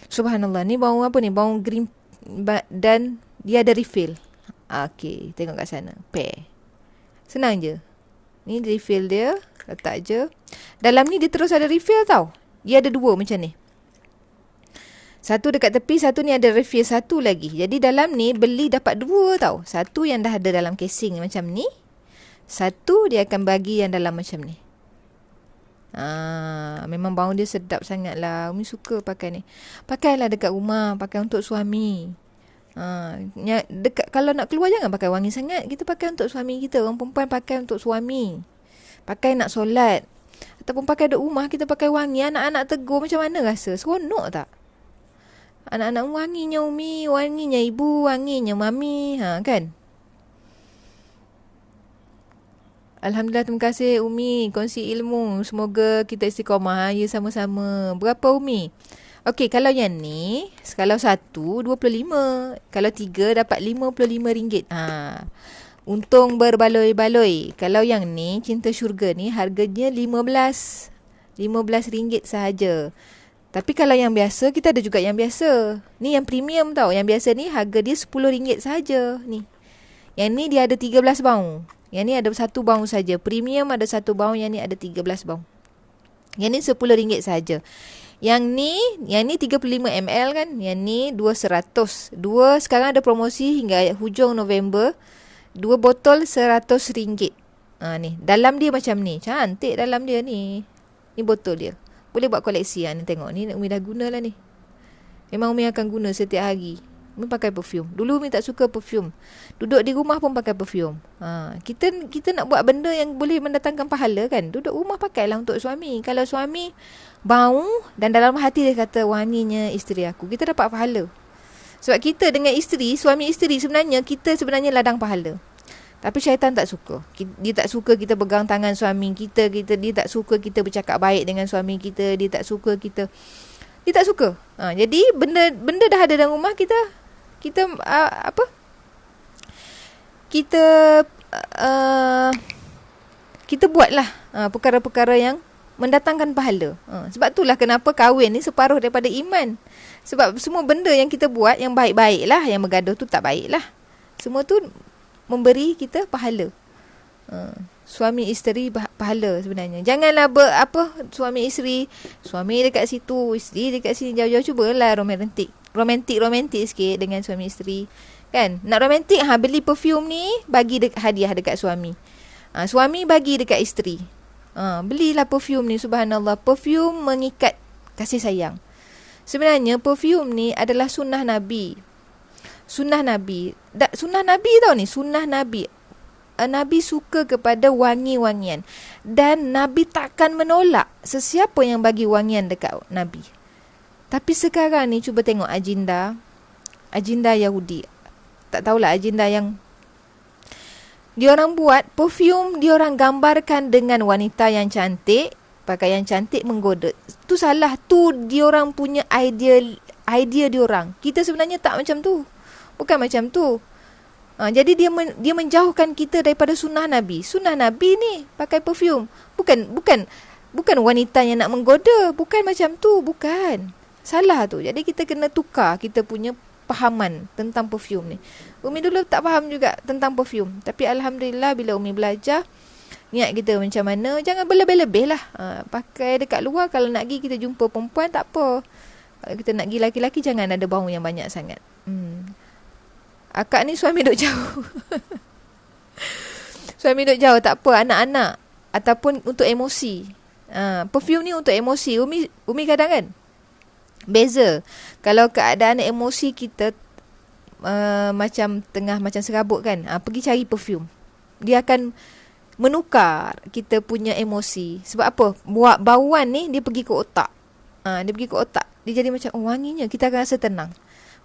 Speaker 1: Subhanallah. Ni bau apa ni? Bau green dan dia ada refill. Okey, tengok kat sana. Pair. Senang je. Ni refill dia. Letak je. Dalam ni dia terus ada refill tau. Dia ada 2 macam ni. Satu dekat tepi, satu ni ada refill satu lagi. Jadi dalam ni beli dapat 2 tau. Satu yang dah ada dalam casing macam ni. Satu dia akan bagi yang dalam macam ni. Memang bau dia sedap sangat lah. Umi suka pakai ni. Pakailah dekat rumah. Pakai untuk suami. Kalau nak keluar jangan pakai wangi sangat. Kita pakai untuk suami kita. Orang perempuan pakai untuk suami. Pakai nak solat. Ataupun pakai duduk rumah, kita pakai wangi. Anak-anak tegur macam mana rasa? Seronok tak? Anak-anak wanginya Umi, wanginya ibu, wanginya mami. Kan? Alhamdulillah, terima kasih Umi kongsi ilmu. Semoga kita istiqamah. Ya, sama-sama. Berapa Umi? Okey, kalau yang ni, kalau 1, 25. Kalau 3, dapat RM55. Untung berbaloi-baloi. Kalau yang ni, Cinta Syurga ni, harganya RM15 sahaja. Tapi kalau yang biasa, kita ada juga yang biasa. Ni yang premium tau. Yang biasa ni, harga dia RM10 sahaja. Ni. Yang ni dia ada 13 baung. Yang ni ada 1 baung saja. Premium ada 1 baung, yang ni ada 13 baung. Yang ni RM10 sahaja. Yang ni 35ml kan. Yang ni 200. Dua sekarang ada promosi hingga hujung November. 2 botol RM100. Ni. Dalam dia macam ni. Cantik dalam dia ni. Ni botol dia. Boleh buat koleksi. Ni tengok. Ni Umi dah guna lah ni. Memang Umi akan guna setiap hari. Umi pakai perfume. Dulu Umi tak suka perfume. Duduk di rumah pun pakai perfume. Kita nak buat benda yang boleh mendatangkan pahala kan. Duduk rumah pakailah untuk suami. Kalau suami bau dan dalam hati dia kata, wanginya isteri aku, kita dapat pahala. Sebab kita dengan isteri, suami isteri, sebenarnya kita sebenarnya ladang pahala. Tapi syaitan tak suka. Dia tak suka kita pegang tangan suami kita. Dia tak suka kita bercakap baik dengan suami kita. Dia tak suka kita. Dia tak suka. Jadi benda dah ada dalam rumah kita. Kita buatlah perkara-perkara yang mendatangkan pahala. Sebab itulah kenapa kahwin ni separuh daripada iman. Sebab semua benda yang kita buat yang baik-baik lah, yang bergaduh tu tak baik lah. Semua tu memberi kita pahala. Suami isteri pahala sebenarnya. Janganlah suami isteri, suami dekat situ, isteri dekat sini, jauh-jauh. Cubalah romantik sikit dengan suami isteri. Kan? Nak romantik, beli perfume ni, bagi hadiah dekat suami. Suami bagi dekat isteri. Belilah perfume ni, subhanallah. Perfume mengikat kasih sayang. Sebenarnya perfume ni adalah sunnah Nabi. Sunnah Nabi tau ni. Sunnah Nabi. Nabi suka kepada wangi-wangian. Dan Nabi takkan menolak sesiapa yang bagi wangian dekat Nabi. Tapi sekarang ni cuba tengok agenda Yahudi. Tak tahulah agenda yang diorang buat perfume, diorang gambarkan dengan wanita yang cantik, pakaian cantik menggoda. Tu salah. Tu diorang punya idea diorang. Kita sebenarnya tak macam tu. Bukan macam tu. Jadi dia menjauhkan kita daripada sunnah Nabi. Sunnah Nabi ni pakai perfume. Bukan wanita yang nak menggoda. Bukan macam tu. Bukan. Salah tu. Jadi kita kena tukar kita punya pahaman tentang perfume ni. Umi dulu tak faham juga tentang perfume. Tapi Alhamdulillah bila Umi belajar, niat kita macam mana, jangan berlebih-lebih lah. Pakai dekat luar, kalau nak pergi kita jumpa perempuan tak apa. Kalau kita nak pergi laki-laki, jangan ada bau yang banyak sangat. Akak ni suami duduk jauh. Suami duduk jauh tak apa, anak-anak ataupun untuk emosi. Perfume ni untuk emosi. Umi kadang kan beza. Kalau keadaan emosi kita macam tengah macam serabut kan, pergi cari perfume. Dia akan menukar kita punya emosi. Sebab apa? Buat bauan ni dia pergi ke otak. Dia pergi ke otak. Dia jadi macam wanginya, kita akan rasa tenang.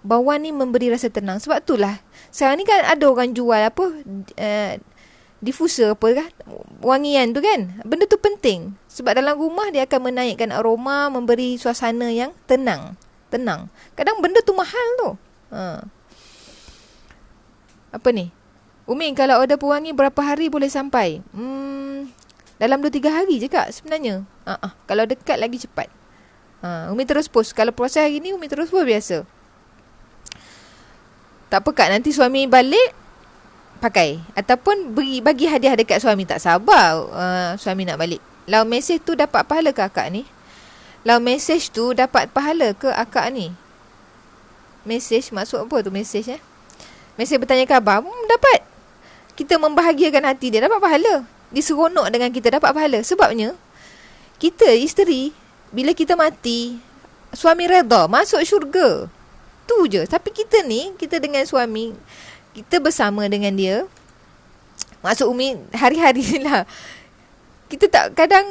Speaker 1: Bauan ni memberi rasa tenang. Sebab itulah sekarang ni kan ada orang jual diffuser apa kan, wangian tu kan. Benda tu penting. Sebab dalam rumah dia akan menaikkan aroma, memberi suasana yang tenang. Kadang benda tu mahal tu. Apa ni? Umi, kalau order pewangi berapa hari boleh sampai? Dalam 2-3 hari je kak sebenarnya. Kalau dekat lagi cepat. Umi terus post. Kalau proses hari ni Umi terus post biasa. Tak apa kak, nanti suami balik pakai. Ataupun bagi hadiah dekat suami. Tak sabar suami nak balik. Lau mesej tu dapat pahala ke akak ni? Lau mesej tu dapat pahala ke akak ni? Mesej maksud apa tu mesej Mesej bertanya khabar. Dapat. Kita membahagiakan hati dia, dapat pahala. Dia seronok dengan kita, dapat pahala. Sebabnya kita isteri, bila kita mati, suami redha, masuk syurga. Tu je. Tapi kita ni, kita dengan suami, kita bersama dengan dia. Maksud Umi hari-hari lah. Kita tak, kadang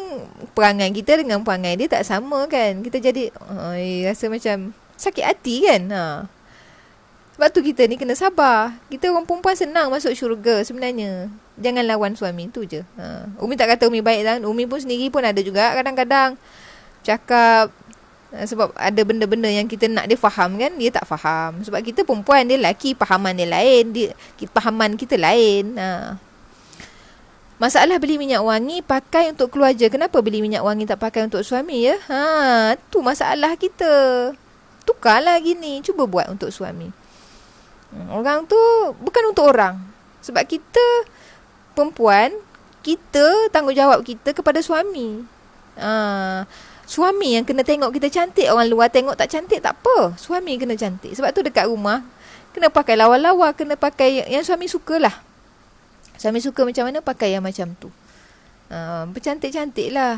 Speaker 1: perangai kita dengan perangai dia tak sama kan. Kita jadi rasa macam sakit hati kan. Sebab tu kita ni kena sabar. Kita orang perempuan senang masuk syurga sebenarnya. Jangan lawan suami, tu je. Umi tak kata Umi baik lah. Umi pun sendiri pun ada juga kadang-kadang cakap Sebab ada benda-benda yang kita nak dia faham kan, dia tak faham. Sebab kita perempuan, dia lelaki, fahaman dia lain, fahaman kita lain. Masalah beli minyak wangi pakai untuk keluarga. Kenapa beli minyak wangi tak pakai untuk suami ya? Tu masalah kita. Tukarlah gini, cuba buat untuk suami. Orang tu bukan untuk orang. Sebab kita perempuan, kita tanggungjawab kita kepada suami. Suami yang kena tengok kita cantik. Orang luar tengok tak cantik tak apa. Suami kena cantik. Sebab tu dekat rumah kena pakai lawa-lawa, kena pakai yang suami sukalah. Suami suka macam mana, pakai yang macam tu. Bercantik-cantik lah.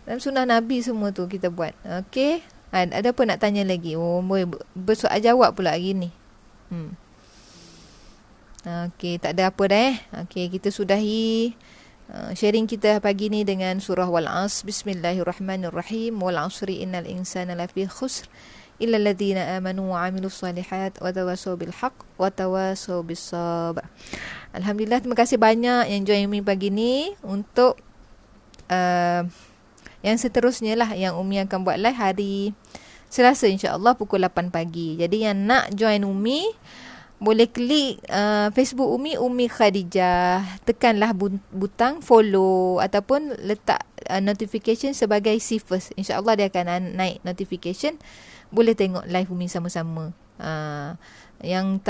Speaker 1: Dalam sunnah Nabi semua tu kita buat. Okey. Ada apa nak tanya lagi? Boleh bersoal jawab pula hari ni. Okey, tak ada apa dah. Okey, kita sudahi sharing kita pagi ni dengan surah Wal-'Asr. Bismillahirrahmanirrahim. Wal-'asri innal insana lafi khusr illa alladhina amanu wa 'amilus solihat wa tawassaw bil haqq wa tawassaw bis sabr. Alhamdulillah, terima kasih banyak yang join Umi pagi ni. Untuk yang seterusnya lah yang Umi akan buat live hari Selasa insya-Allah pukul 8 pagi. Jadi yang nak join Umi boleh klik Facebook Umi Khadijah, tekanlah butang follow ataupun letak notification sebagai see first. InsyaAllah dia akan naik notification. Boleh tengok live Umi sama-sama. Yang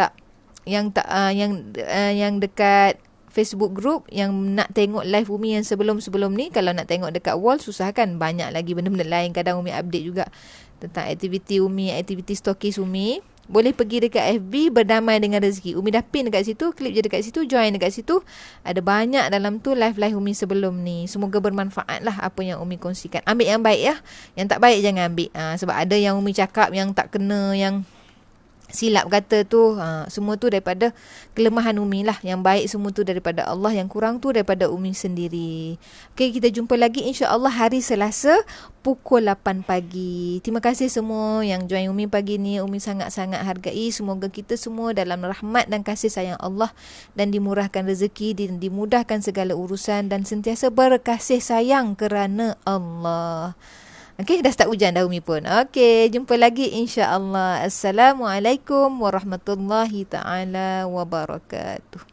Speaker 1: dekat Facebook group yang nak tengok live Umi yang sebelum-sebelum ni, kalau nak tengok dekat wall susah kan, banyak lagi benda-benda lain. Kadang Umi update juga tentang aktiviti Umi, aktiviti stokis Umi. Boleh pergi dekat FB Berdamai Dengan Rezeki. Umi dah pin dekat situ, klik je dekat situ, join dekat situ. Ada banyak dalam tu live-live Umi sebelum ni. Semoga bermanfaat lah apa yang Umi kongsikan. Ambil yang baik ya. Yang tak baik jangan ambil. Sebab ada yang Umi cakap yang tak kena, yang silap kata tu, semua tu daripada kelemahan Umi lah. Yang baik semua tu daripada Allah, yang kurang tu daripada Umi sendiri. Okay, kita jumpa lagi insya-Allah hari Selasa pukul 8 pagi. Terima kasih semua yang join Umi pagi ni. Umi sangat-sangat hargai. Semoga kita semua dalam rahmat dan kasih sayang Allah, dan dimurahkan rezeki, dan dimudahkan segala urusan, dan sentiasa berkasih sayang kerana Allah. Okey, dah start hujan dah Umi pun. Okey, jumpa lagi insya-Allah. Assalamualaikum warahmatullahi taala wabarakatuh.